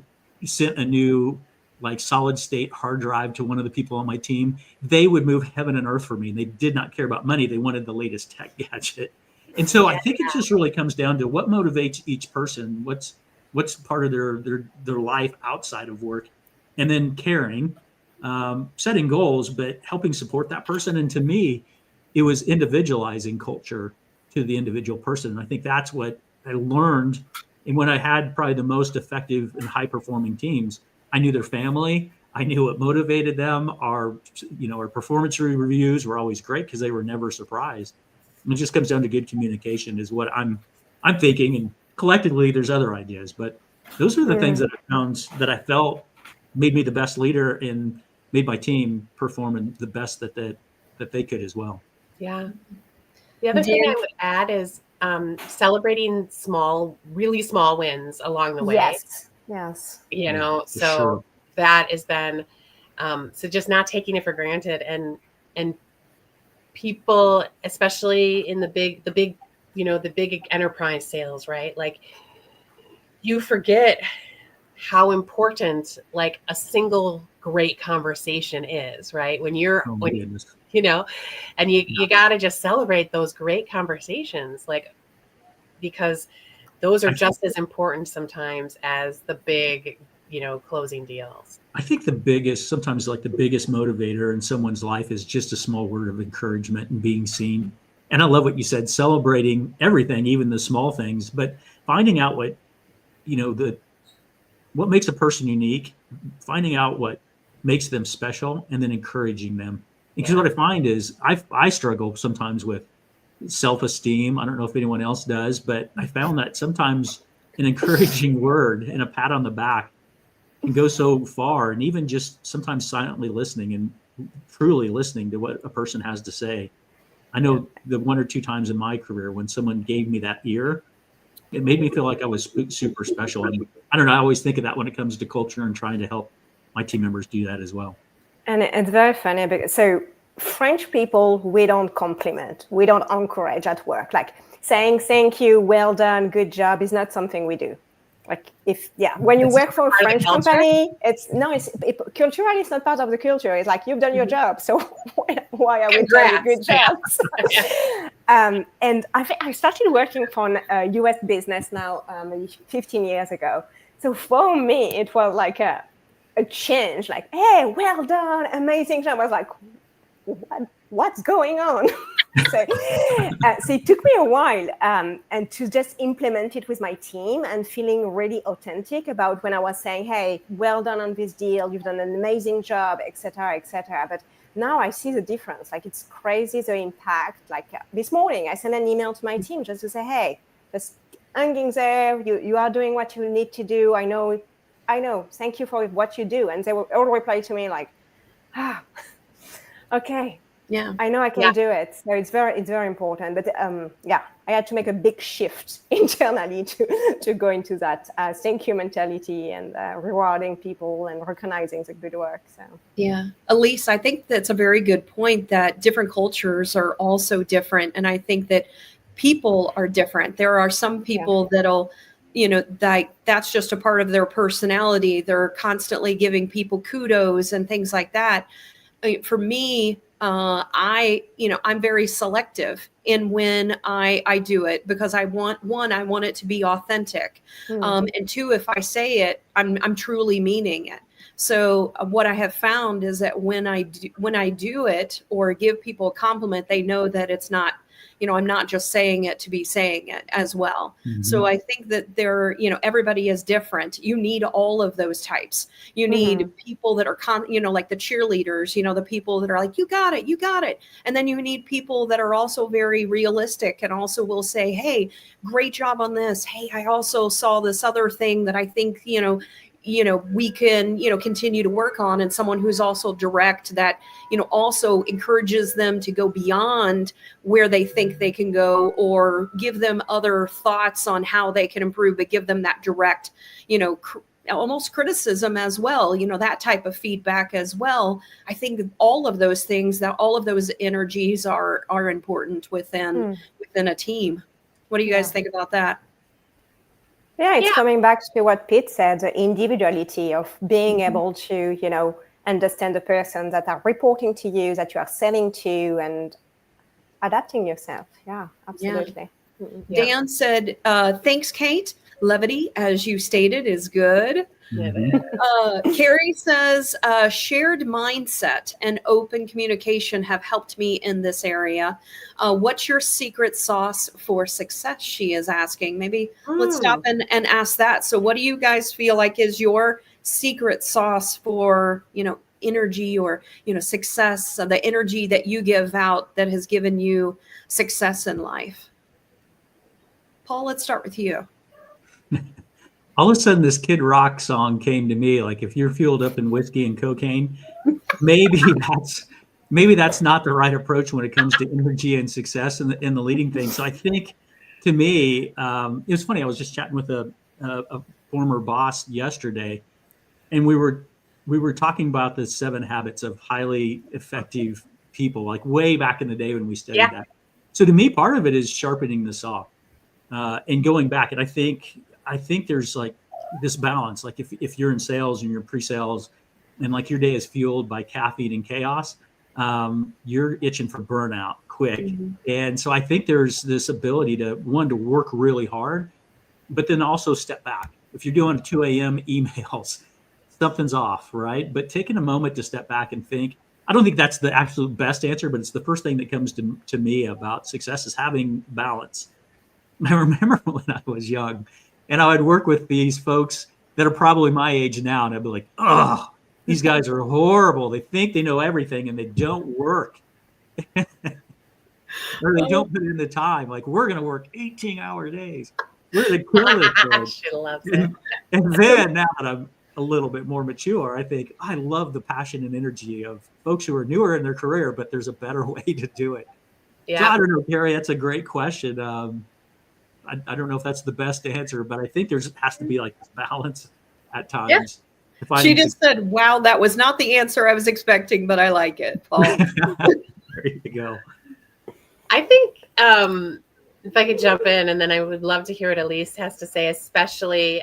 sent a new like solid state hard drive to one of the people on my team, they would move heaven and earth for me. And they did not care about money. They wanted the latest tech gadget. And so I think it just really comes down to what motivates each person, what's part of their life outside of work, and then caring, setting goals, but helping support that person. And to me, it was individualizing culture to the individual person. And I think that's what I learned. And when I had probably the most effective and high performing teams, I knew their family. I knew what motivated them. Our performance reviews were always great because they were never surprised. And it just comes down to good communication is what I'm thinking. And collectively, there's other ideas, but those are the things that I found that I felt made me the best leader and made my team perform the best that they could as well. Yeah. The other thing I would add is celebrating really small wins along the way. Yes. You know, so sure. that has been, so just not taking it for granted and people, especially in the big enterprise sales, right? Like you forget how important like a single great conversation is, right? When and you got to just celebrate those great conversations, like, because those are just as important sometimes as the big, closing deals. I think sometimes the biggest motivator in someone's life is just a small word of encouragement and being seen. And I love what you said, celebrating everything, even the small things, but finding out what, what makes a person unique, finding out what makes them special, and then encouraging them. Because what I find is I struggle sometimes with self-esteem. I don't know if anyone else does, but I found that sometimes an encouraging word and a pat on the back can go so far. And even just sometimes silently listening and truly listening to what a person has to say. I know the one or two times in my career when someone gave me that ear, it made me feel like I was super special. And I don't know, I always think of that when it comes to culture and trying to help my team members do that as well. And it's very funny because so French people, we don't compliment, we don't encourage at work. Like saying thank you, well done, good job is not something we do. Like when you work for a French company, culturally it's not part of the culture. It's like you've done your job, so why are we doing good jobs? And I started working for a US business now, maybe 15 years ago. So for me, it was like a change, like, hey, well done, amazing job. I was like, what's going on? So it took me a while and to just implement it with my team and feeling really authentic about when I was saying, hey, well done on this deal, you've done an amazing job, etc., etc. But now I see the difference. Like it's crazy, the impact. Like this morning, I sent an email to my team just to say, hey, just hanging there, you are doing what you need to do. I know, thank you for what you do. And they will all reply to me like, okay. Yeah, I know I can do it. So it's very important. But I had to make a big shift internally to go into that thank you mentality and rewarding people and recognizing the good work. So yeah, Elise, I think that's a very good point that different cultures are also different, and I think that people are different. There are some people that'll, that's just a part of their personality. They're constantly giving people kudos and things like that. For me, I'm very selective in when I do it because I want it to be authentic. And two, if I say it, I'm truly meaning it. So what I have found is that when I do it or give people a compliment, they know that it's not, I'm not just saying it to be saying it as well. Mm-hmm. So I think that everybody is different. You need all of those types. You need people that are, like the cheerleaders, the people that are like, you got it. And then you need people that are also very realistic and also will say, hey, great job on this. Hey, I also saw this other thing that I think, we can, continue to work on, and someone who's also direct that, also encourages them to go beyond where they think they can go or give them other thoughts on how they can improve, but give them that direct, almost criticism as well, that type of feedback as well. I think all of those things, that all of those energies are important within a team. What do you guys think about that? Yeah, it's coming back to what Pete said, the individuality of being able to, understand the person that are reporting to you, that you are selling to, and adapting yourself. Yeah, absolutely. Yeah. Dan said, thanks, Cate. Levity, as you stated, is good. Carrie says, shared mindset and open communication have helped me in this area. What's your secret sauce for success? She is asking. Maybe let's stop and ask that. So what do you guys feel like is your secret sauce for, energy or, success, the energy that you give out that has given you success in life? Paul, let's start with you. All of a sudden, this Kid Rock song came to me. Like, if you're fueled up in whiskey and cocaine, maybe that's not the right approach when it comes to energy and success in the leading thing. So I think, to me, it was funny. I was just chatting with a former boss yesterday, and we were talking about the 7 habits of highly effective people, like way back in the day when we studied that. So to me, part of it is sharpening the saw and going back. And I think there's like this balance. Like if you're in sales and you're pre-sales and like your day is fueled by caffeine and chaos, you're itching for burnout quick. And so I think there's this ability to work really hard, but then also step back. If you're doing 2 a.m. emails, something's off, right? But taking a moment to step back and think, I don't think that's the absolute best answer, but it's the first thing that comes to me about success is having balance. I remember when I was young and I would work with these folks that are probably my age now, and I'd be like, oh, these guys are horrible. They think they know everything and they don't work. Or they don't put in the time. Like, we're going to work 18-hour days. We're going to kill this. She loves it. And then now that I'm a little bit more mature, I think I love the passion and energy of folks who are newer in their career, but there's a better way to do it. Yeah. So I don't know, Carrie, that's a great question. I don't know if that's the best answer, but I think has to be like this balance at times. Yeah. She just said, wow, that was not the answer I was expecting, but I like it, Paul. There you go. I think if I could jump in, and then I would love to hear what Elise has to say, especially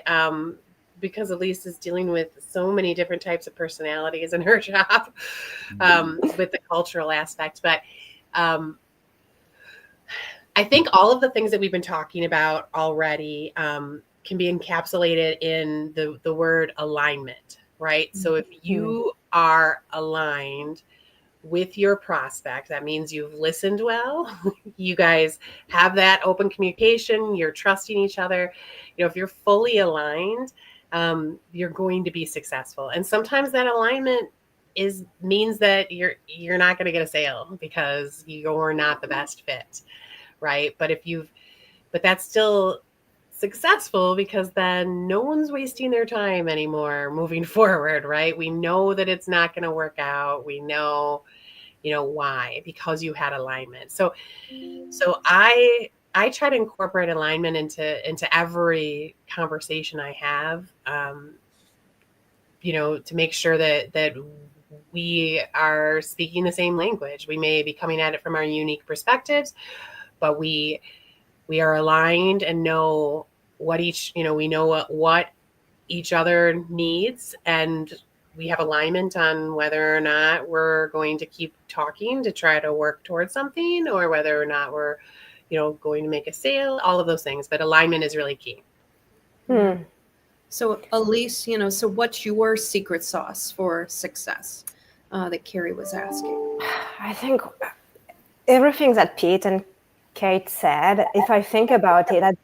because Elise is dealing with so many different types of personalities in her job with the cultural aspect. But I think all of the things that we've been talking about already can be encapsulated in the word alignment, right? So if you are aligned with your prospect, that means you've listened well. You guys have that open communication. You're trusting each other. If you're fully aligned, you're going to be successful. And sometimes that alignment means that you're not going to get a sale because you're not the best fit, right? But that's still successful because then no one's wasting their time anymore moving forward, right? We know that it's not going to work out. We know, why, because you had alignment. So I try to incorporate alignment into every conversation I have, to make sure that we are speaking the same language. We may be coming at it from our unique perspectives, but we are aligned and know what we know what each other needs, and we have alignment on whether or not we're going to keep talking to try to work towards something, or whether or not we're, going to make a sale, all of those things. But alignment is really key. So Elise, so what's your secret sauce for success that Carrie was asking? I think everything that Pete and Cate said, if I think about it,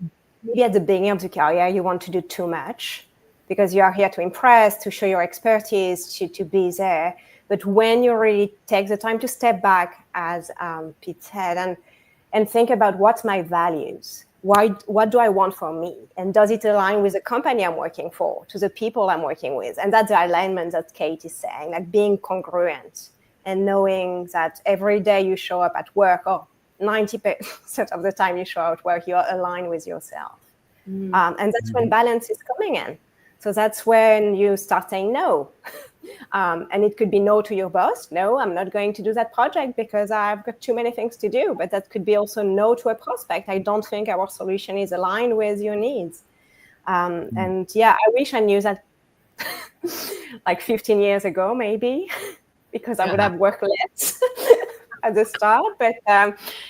maybe at the beginning of the career, you want to do too much because you are here to impress, to show your expertise, to be there. But when you really take the time to step back, as Pete said, and think about what's my values, what do I want for me? And does it align with the company I'm working for, to the people I'm working with? And that's the alignment that Cate is saying, like being congruent and knowing that every day you show up at work, 90% of the time you show up at work, you're aligned with yourself. And that's when balance is coming in. So that's when you start saying no. And it could be no to your boss. No, I'm not going to do that project because I've got too many things to do. But that could be also no to a prospect. I don't think our solution is aligned with your needs. And yeah, I wish I knew that like 15 years ago, maybe, because I would have worked less at the start. But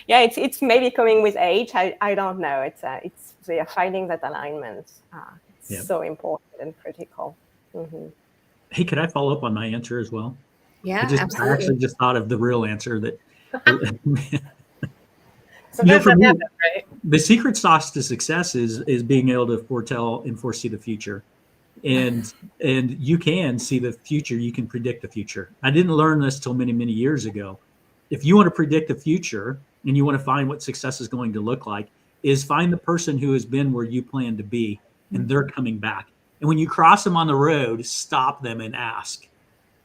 yeah, it's maybe coming with age. I don't know. It's finding that alignment. It's so important and critical. Mm-hmm. Hey, could I follow up on my answer as well? Yeah, I absolutely. actually just thought of the real answer that Sometimes for that me, happens, right? the secret sauce to success is being able to foretell and foresee the future. And you can see the future, you can predict the future. I didn't learn this till many, many years ago. If you want to predict the future and you want to find what success is going to look like, is find the person who has been where you plan to be and they're coming back. And when you cross them on the road, stop them and ask,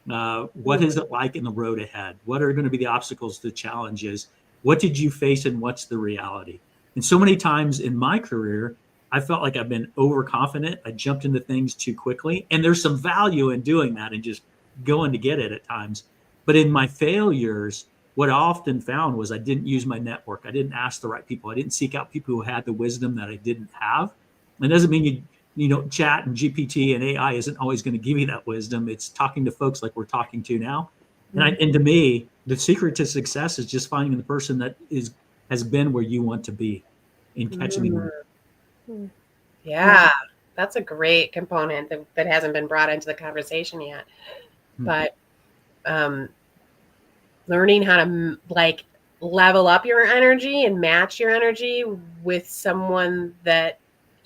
what is it like in the road ahead? What are going to be the obstacles, the challenges? What did you face and what's the reality? And so many times in my career, I felt like I've been overconfident. I jumped into things too quickly. And there's some value in doing that and just going to get it at times. But in my failures, what I often found was I didn't use my network. I didn't ask the right people. I didn't seek out people who had the wisdom that I didn't have. And it doesn't mean you know, chat and GPT and AI isn't always going to give you that wisdom. It's talking to folks like we're talking to now. And to me, the secret to success is just finding the person that has been where you want to be and catching them. Yeah, that's a great component that hasn't been brought into the conversation yet. But learning how to like level up your energy and match your energy with someone that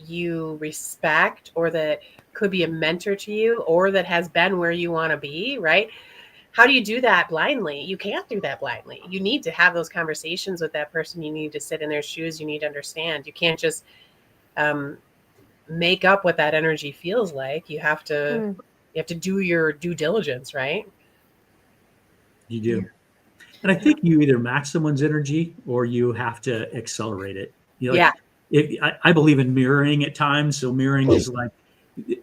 you respect or that could be a mentor to you or that has been where you want to be, right? How do you do that blindly? You can't do that blindly. You need to have those conversations with that person. You need to sit in their shoes. You need to understand. You can't just make up what that energy feels like. You have to do your due diligence, right? You do. And I think you either match someone's energy or you have to accelerate it. You know, I believe in mirroring at times. So mirroring is like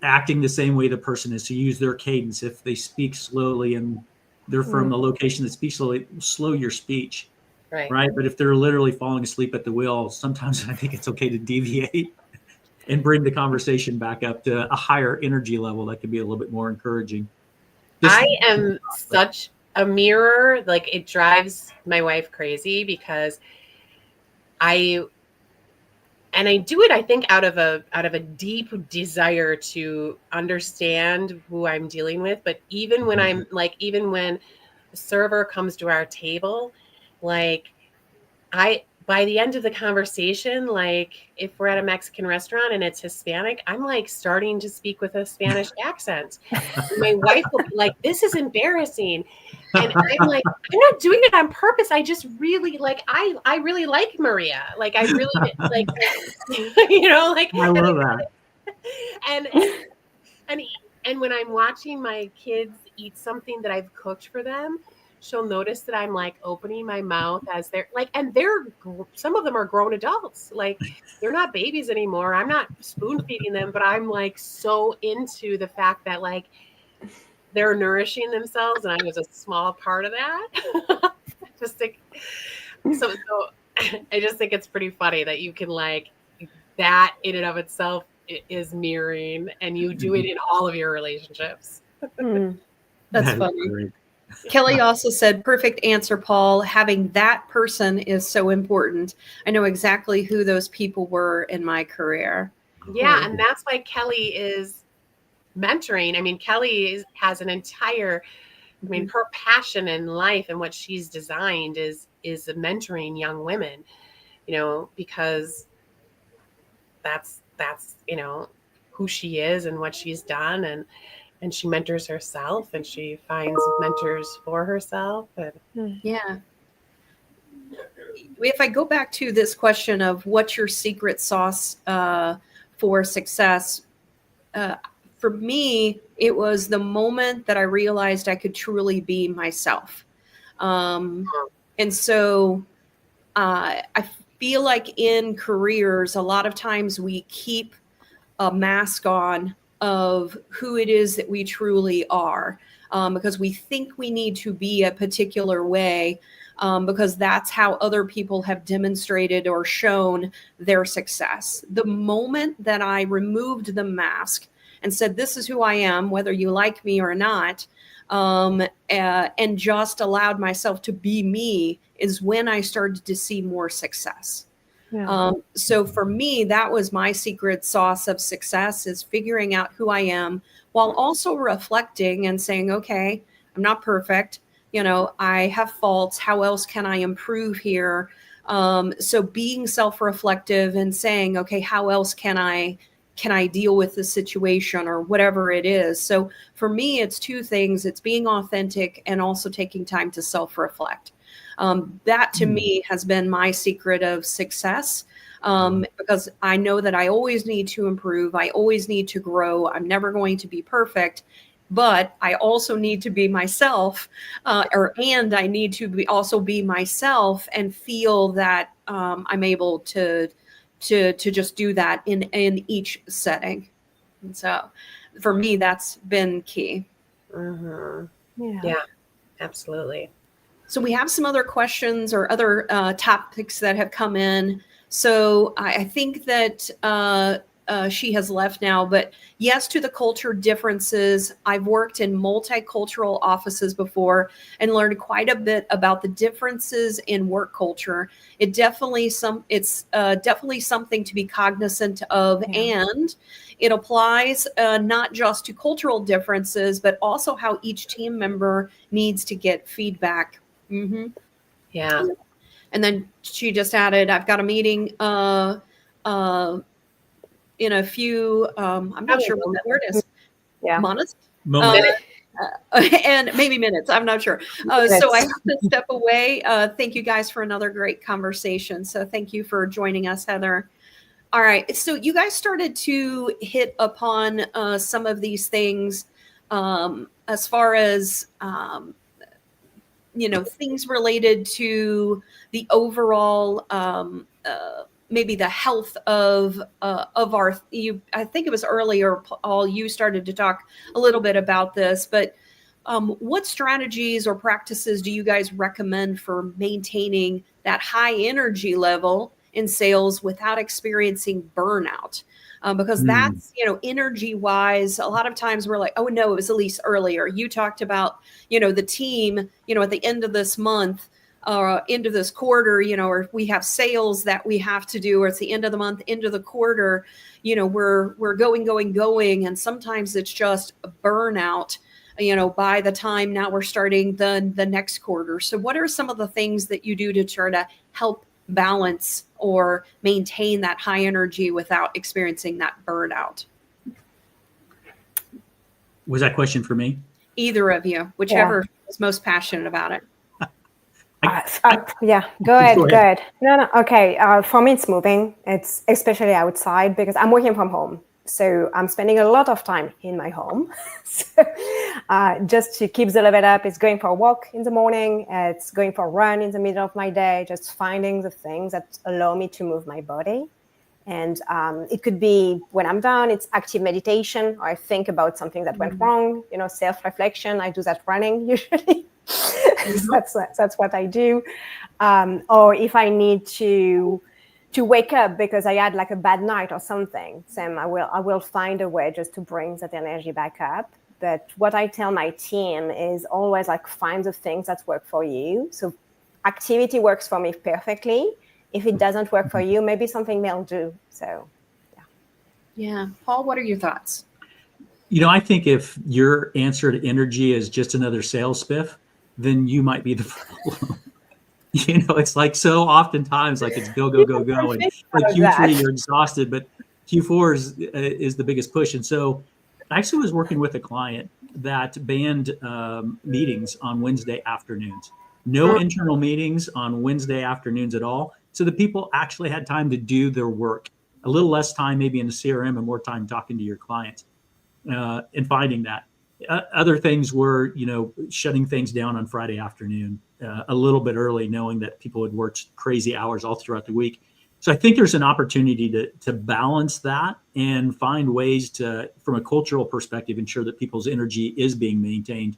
acting the same way the person is, to use their cadence. If they speak slowly and they're from the location that speaks slowly, slow your speech. Right. But if they're literally falling asleep at the wheel, sometimes I think it's okay to deviate and bring the conversation back up to a higher energy level that could be a little bit more encouraging. I am such a mirror. Like, it drives my wife crazy because I do it, I think, out of a deep desire to understand who I'm dealing with. But even when even when a server comes to our table, like, by the end of the conversation, like if we're at a Mexican restaurant and it's Hispanic, I'm like starting to speak with a Spanish accent. My wife will be like, "This is embarrassing." And I'm like, I'm not doing it on purpose. I just really like, I really like Maria. Like, I really like, you know, like, I love that. And when I'm watching my kids eat something that I've cooked for them, she'll notice that I'm like opening my mouth as they're like, and some of them are grown adults. Like, they're not babies anymore. I'm not spoon feeding them, but I'm like so into the fact that like they're nourishing themselves, and I was a small part of that. So I just think it's pretty funny that you can like that in and of itself is mirroring, and you do it in all of your relationships. That's funny. Great. Kelly also said, perfect answer, Paul. Having that person is so important. I know exactly who those people were in my career. Yeah, and that's why Kelly is mentoring. I mean, Kelly has an entire, I mean, her passion in life and what she's designed is mentoring young women, you know, because that's, you know, who she is and what she's done. And she mentors herself, and she finds mentors for herself. And yeah. If I go back to this question of what's your secret sauce for success, for me, it was the moment that I realized I could truly be myself. And so I feel like in careers, a lot of times we keep a mask on of who it is that we truly are, because we think we need to be a particular way, because that's how other people have demonstrated or shown their success. The moment that I removed the mask and said, this is who I am, whether you like me or not, and just allowed myself to be me, is when I started to see more success. Yeah. So for me, that was my secret sauce of success, is figuring out who I am while also reflecting and saying, okay, I'm not perfect. You know, I have faults. How else can I improve here? So being self-reflective and saying, okay, how else can I deal with the situation or whatever it is? So for me, it's two things. It's being authentic and also taking time to self-reflect. That to me has been my secret of success, because I know that I always need to improve. I always need to grow. I'm never going to be perfect, but I also need to be myself, and I need to also be myself and feel that I'm able to just do that in each setting. And so for me, that's been key. Yeah, absolutely. So we have some other questions or other topics that have come in. So I think that she has left now, but yes to the culture differences. I've worked in multicultural offices before and learned quite a bit about the differences in work culture. It's definitely something to be cognizant of, and it applies not just to cultural differences, but also how each team member needs to get feedback. Mm-hmm. Yeah. And then she just added, I've got a meeting in a few, I'm not sure what that word is. Yeah. Months? Moment. And maybe minutes. I'm not sure. So I have to step away. Thank you guys for another great conversation. So thank you for joining us, Heather. All right. So you guys started to hit upon some of these things as far as things related to the overall, maybe the health of our. I think it was earlier, Paul, you started to talk a little bit about this, but what strategies or practices do you guys recommend for maintaining that high energy level in sales without experiencing burnout? Because that's, energy wise, a lot of times we're like, oh no, it was Elise earlier. You talked about, the team, at the end of this month, end of this quarter, or we have sales that we have to do, or it's the end of the month, end of the quarter, we're going. And sometimes it's just a burnout, by the time now we're starting the next quarter. So what are some of the things that you do to try to help balance or maintain that high energy without experiencing that burnout? Was that question for me? Either of you, whichever is most passionate about it. Go ahead. No. Okay. For me, it's moving. It's especially outside because I'm working from home. So I'm spending a lot of time in my home. So, just to keep the level up, it's going for a walk in the morning. It's going for a run in the middle of my day, just finding the things that allow me to move my body. And it could be when I'm done, it's active meditation, or I think about something that went wrong, self-reflection. I do that running usually. That's what I do. Or if I need to wake up because I had like a bad night or something, Sam, I will find a way just to bring that energy back up. But what I tell my team is always like find the things that work for you. So activity works for me perfectly. If it doesn't work for you, maybe something they'll do. So, yeah. Paul, what are your thoughts? I think if your answer to energy is just another sales spiff, then you might be the problem. It's like so oftentimes like it's go. And like Q3, you're exhausted, but Q4 is the biggest push. And so I actually was working with a client that banned meetings on Wednesday afternoons. No internal meetings on Wednesday afternoons at all. So the people actually had time to do their work, a little less time maybe in the CRM and more time talking to your clients and finding that. Other things were, shutting things down on Friday afternoon a little bit early, knowing that people had worked crazy hours all throughout the week. So I think there's an opportunity to balance that and find ways to, from a cultural perspective, ensure that people's energy is being maintained.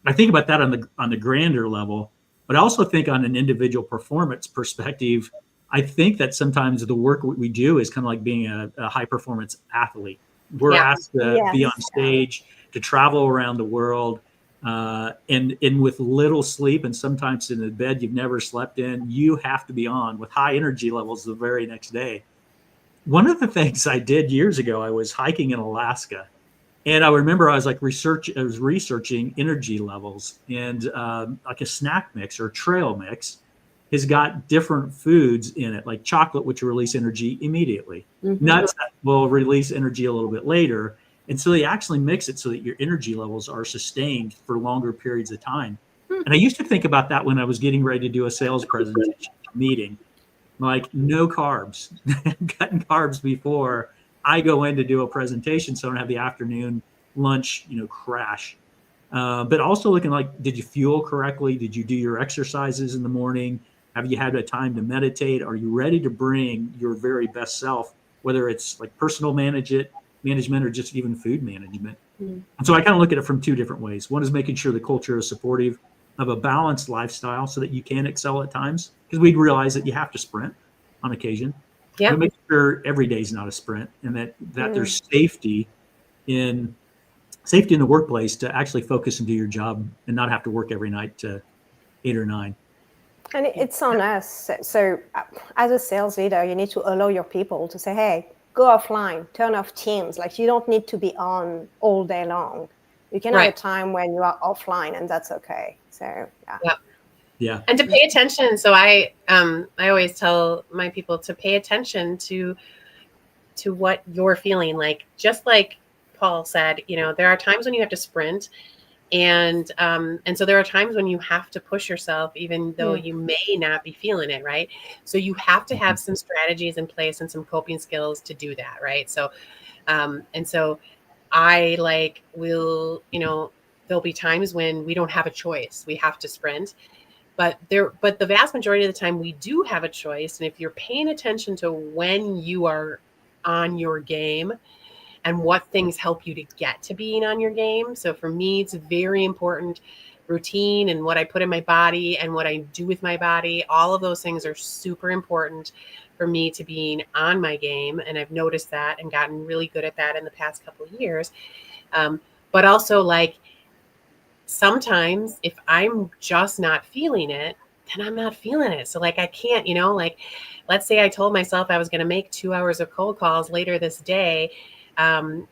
I think about that on the grander level, but I also think on an individual performance perspective, I think that sometimes the work we do is kind of like being a high performance athlete. We're asked to be on stage, to travel around the world, and with little sleep, and sometimes in a bed you've never slept in, you have to be on with high energy levels the very next day. One of the things I did years ago, I was hiking in Alaska, and I remember I was researching energy levels, and like a snack mix or trail mix has got different foods in it, like chocolate, which will release energy immediately. Nuts will release energy a little bit later. And so they actually mix it so that your energy levels are sustained for longer periods of time. And I used to think about that when I was getting ready to do a sales presentation meeting, like no carbs, cutting carbs before I go in to do a presentation, so I don't have the afternoon lunch, crash. But also looking like, did you fuel correctly? Did you do your exercises in the morning? Have you had a time to meditate? Are you ready to bring your very best self, whether it's like personal management or just even food management? And so I kind of look at it from two different ways. One is making sure the culture is supportive of a balanced lifestyle so that you can excel at times, because we'd realize that you have to sprint on occasion. But make sure every day is not a sprint, and that there's safety in the workplace to actually focus and do your job and not have to work every night to 8 or 9. And it's on us. So as a sales leader, you need to allow your people to say, hey, go offline, turn off Teams. Like, you don't need to be on all day long. You can have a time when you are offline, and that's okay. So, yeah. And to pay attention. So I always tell my people to pay attention to what you're feeling. Like, just like Paul said, there are times when you have to sprint. And so there are times when you have to push yourself, even though you may not be feeling it, right? So you have to have some strategies in place and some coping skills to do that, right? So, and so I will, there'll be times when we don't have a choice. We have to sprint. But the vast majority of the time we do have a choice. And if you're paying attention to when you are on your game, and what things help you to get to being on your game. So for me, it's very important. Routine and what I put in my body and what I do with my body, all of those things are super important for me to being on my game. And I've noticed that and gotten really good at that in the past couple of years. But also, sometimes if I'm just not feeling it, then I'm not feeling it. So I can't, let's say I told myself I was going to make 2 hours of cold calls later this day. But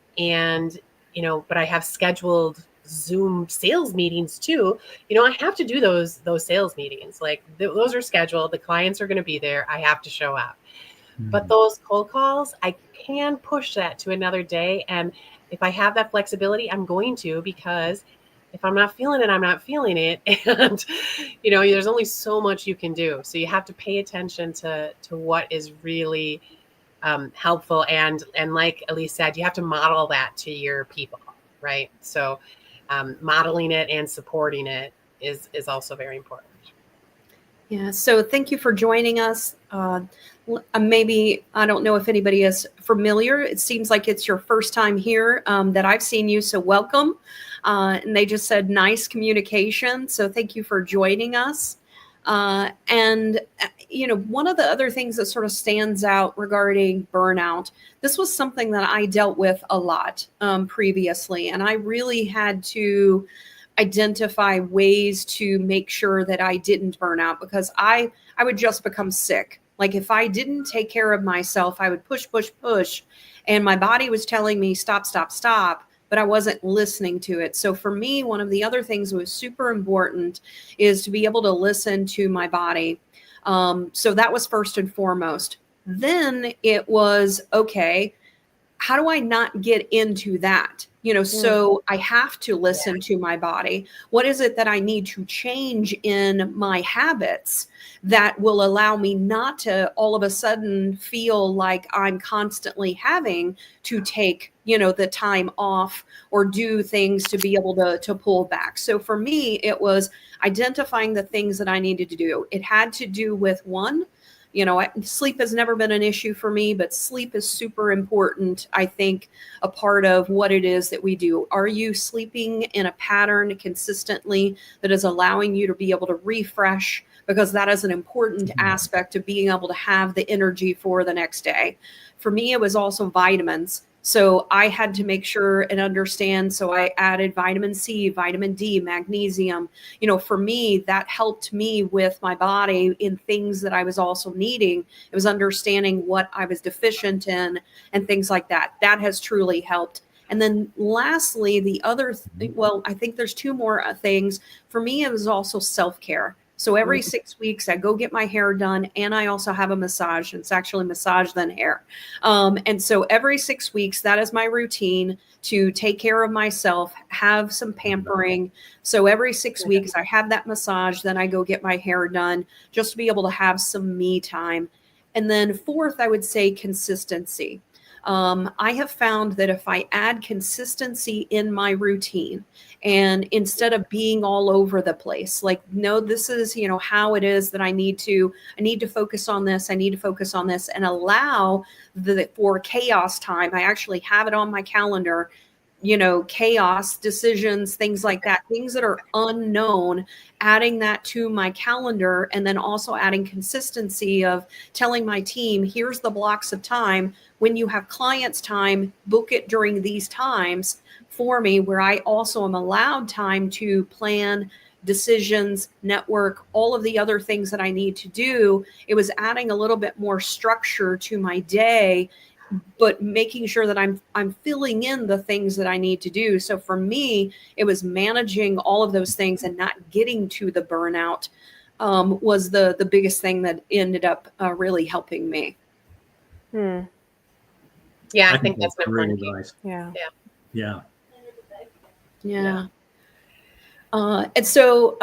I have scheduled Zoom sales meetings too. I have to do those sales meetings. Those are scheduled. The clients are going to be there. I have to show up. But those cold calls, I can push that to another day. And if I have that flexibility, I'm going to, because if I'm not feeling it, I'm not feeling it. And, there's only so much you can do. So you have to pay attention to what is really helpful. And like Elise said, you have to model that to your people, right? So modeling it and supporting it is also very important. Yeah. So thank you for joining us. Maybe, I don't know if anybody is familiar. It seems like it's your first time here that I've seen you. So welcome. And they just said nice communication. So thank you for joining us. And one of the other things that sort of stands out regarding burnout, this was something that I dealt with a lot previously, and I really had to identify ways to make sure that I didn't burn out, because I would just become sick. Like, if I didn't take care of myself, I would push, and my body was telling me stop, but I wasn't listening to it. So for me, one of the other things that was super important is to be able to listen to my body. So that was first and foremost. Then it was, okay, how do I not get into that? So I have to listen to my body. What is it that I need to change in my habits that will allow me not to all of a sudden feel like I'm constantly having to take, the time off or do things to be able to pull back? So for me, it was identifying the things that I needed to do. It had to do with, one, Sleep has never been an issue for me, but sleep is super important. I think a part of what it is that we do. Are you sleeping in a pattern consistently that is allowing you to be able to refresh? Because that is an important aspect of being able to have the energy for the next day. For me, it was also vitamins. So I had to make sure and understand. So I added vitamin C, vitamin D, magnesium. For me, that helped me with my body in things that I was also needing. It was understanding what I was deficient in and things like that. That has truly helped. And then lastly, I think there's two more things. For me, it was also self-care. So every 6 weeks, I go get my hair done, and I also have a massage. It's actually massage then hair. And so every 6 weeks, that is my routine to take care of myself, have some pampering. So every 6 weeks, I have that massage, then I go get my hair done just to be able to have some me time. And then fourth, I would say consistency. I have found that if I add consistency in my routine, and instead of being all over the place, like, no, this is, how it is that I need to focus on this. I need to focus on this and allow for chaos time. I actually have it on my calendar, chaos decisions, things like that, things that are unknown, adding that to my calendar, and then also adding consistency of telling my team, here's the blocks of time. When you have clients time, book it during these times for me, where I also am allowed time to plan decisions, network, all of the other things that I need to do. It was adding a little bit more structure to my day, but making sure that I'm filling in the things that I need to do. So for me, it was managing all of those things and not getting to the burnout was the biggest thing that ended up really helping me. Yeah, I think that's great important. advice. Yeah. And so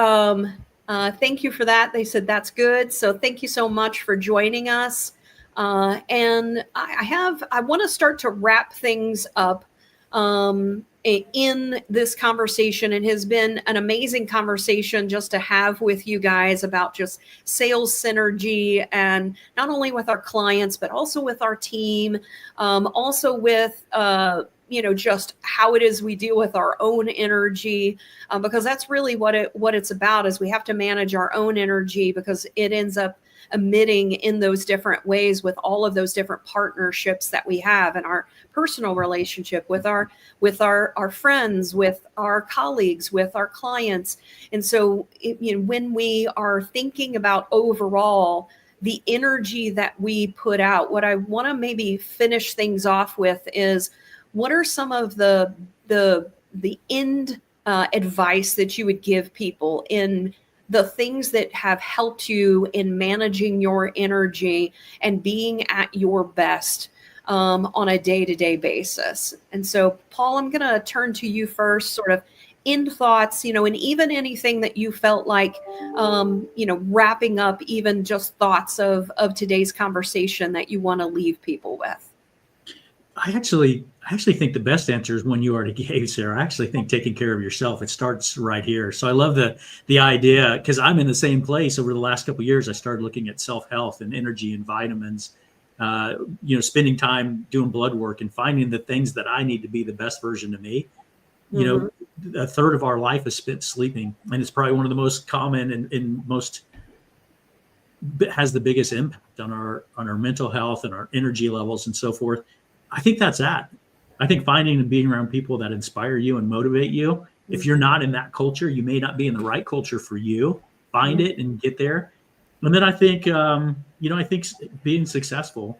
thank you for that. They said that's good. So thank you so much for joining us. And I want to start to wrap things up in this conversation. It has been an amazing conversation just to have with you guys about just sales synergy, and not only with our clients, but also with our team, also with just how it is we deal with our own energy, because that's really what it's about. Is we have to manage our own energy, because it ends up emitting in those different ways with all of those different partnerships that we have in our personal relationship with our friends, with our colleagues, with our clients. And so when we are thinking about overall the energy that we put out, what I want to maybe finish things off with is, what are some of the end advice that you would give people in the things that have helped you in managing your energy and being at your best on a day-to-day basis? And so, Paul, I'm going to turn to you first, sort of end thoughts, and even anything that you felt like, wrapping up, even just thoughts of today's conversation that you want to leave people with. I actually think the best answer is one you already gave, Sarah. I actually think taking care of yourself, it starts right here. So I love the idea, because I'm in the same place. Over the last couple of years, I started looking at self-health and energy and vitamins, spending time doing blood work and finding the things that I need to be the best version of me. A third of our life is spent sleeping, and it's probably one of the most common and most has the biggest impact on our mental health and our energy levels and so forth. I think that's that. I think finding and being around people that inspire you and motivate you. If you're not in that culture, you may not be in the right culture for you. Find it and get there. And then I think, I think being successful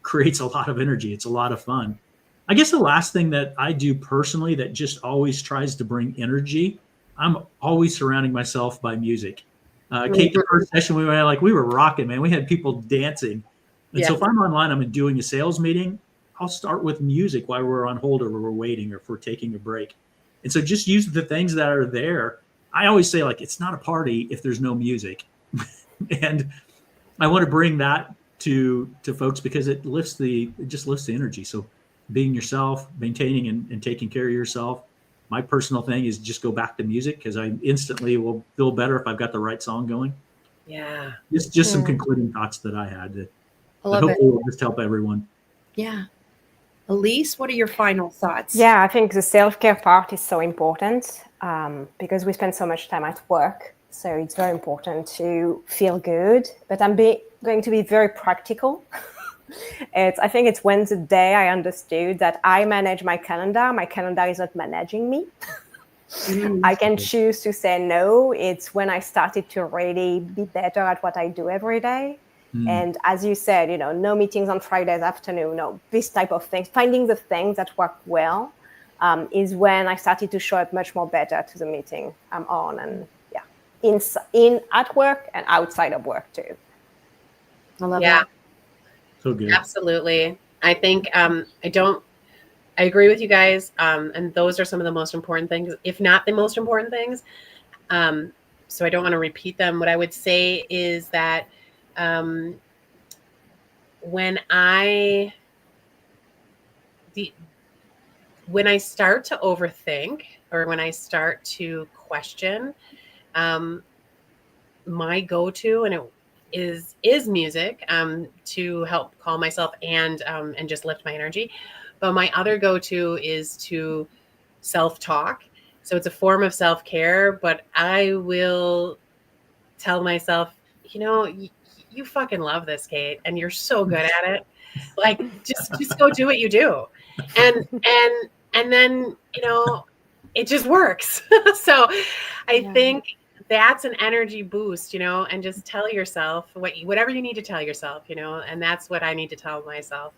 creates a lot of energy. It's a lot of fun. I guess the last thing that I do personally that just always tries to bring energy, I'm always surrounding myself by music. Cate, the first session we were rocking, man. We had people dancing. And so if I'm online, I'm doing a sales meeting, I'll start with music while we're on hold or we're waiting or if we're taking a break. And so just use the things that are there. I always say, it's not a party if there's no music. And I want to bring that to folks, because it just lifts the energy. So being yourself, maintaining and taking care of yourself. My personal thing is just go back to music, because I instantly will feel better if I've got the right song going. Yeah. Just some concluding thoughts that I had that I love it. hopefully will just help everyone. Yeah. Elise, what are your final thoughts? Yeah, I think the self-care part is so important because we spend so much time at work. So it's very important to feel good. But I'm going to be very practical. I think it's Wednesday I understood that I manage my calendar. My calendar is not managing me. I can choose to say no. It's when I started to really be better at what I do every day. And as you said, no meetings on Fridays afternoon, no, this type of things. Finding the things that work well is when I started to show up much more better to the meeting I'm on, and in at work and outside of work too. I love that. So good. Absolutely. I think I agree with you guys. And those are some of the most important things, if not the most important things. So I don't want to repeat them. What I would say is that when I start to overthink or when I start to question, my go-to, and it is music to help calm myself and just lift my energy. But my other go-to is to self-talk. So it's a form of self-care, but I will tell myself, you fucking love this, Cate, and you're so good at it. Like, just go do what you do. And then, it just works. So I think that's an energy boost, and just tell yourself whatever you need to tell yourself, and that's what I need to tell myself.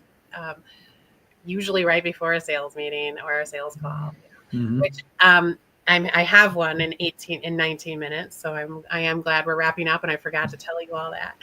Usually right before a sales meeting or a sales call, which I have one in 19 minutes. So I am glad we're wrapping up, and I forgot to tell you all that.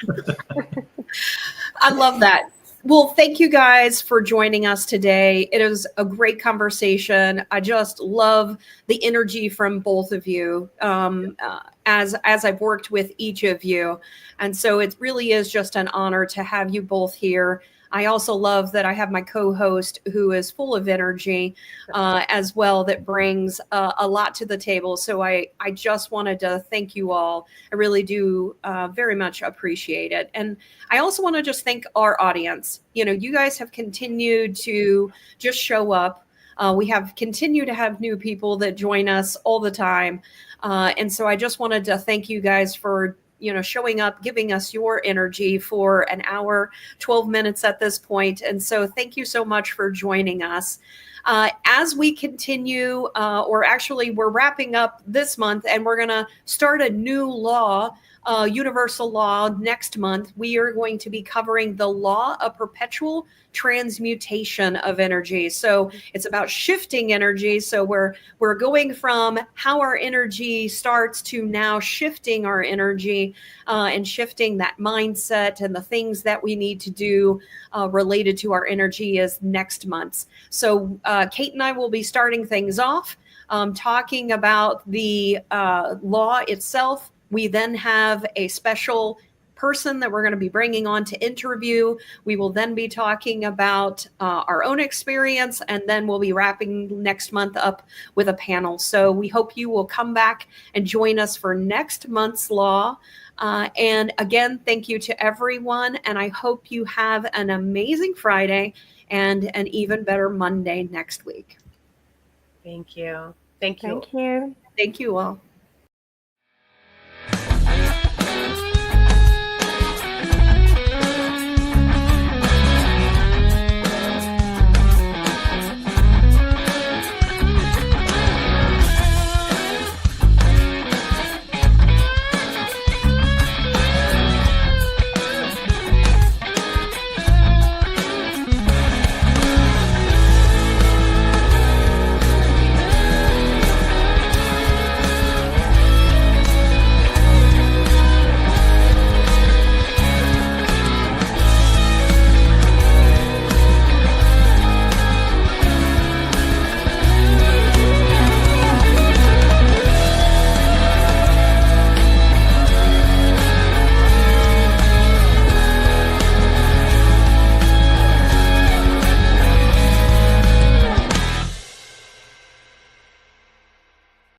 I love that. Well, thank you guys for joining us today. It was a great conversation. I just love the energy from both of you as I've worked with each of you. And so it really is just an honor to have you both here. I also love that I have my co-host who is full of energy as well, that brings a lot to the table. So I just wanted to thank you all. I really do very much appreciate it. And I also want to just thank our audience. You guys have continued to just show up. We have continued to have new people that join us all the time. And so I just wanted to thank you guys for showing up, giving us your energy for an hour, 12 minutes at this point. And so thank you so much for joining us. As we continue, or actually we're wrapping up this month and we're going to start a new law, universal law next month. We are going to be covering the law of perpetual transmutation of energy. So it's about shifting energy. So we're going from how our energy starts to now shifting our energy and shifting that mindset and the things that we need to do related to our energy is next month. So Cate and I will be starting things off talking about the law itself. We then have a special person that we're going to be bringing on to interview. We will then be talking about our own experience, and then we'll be wrapping next month up with a panel. So we hope you will come back and join us for next month's law. And again, thank you to everyone. And I hope you have an amazing Friday and an even better Monday next week. Thank you. Thank you. Thank you. Thank you all.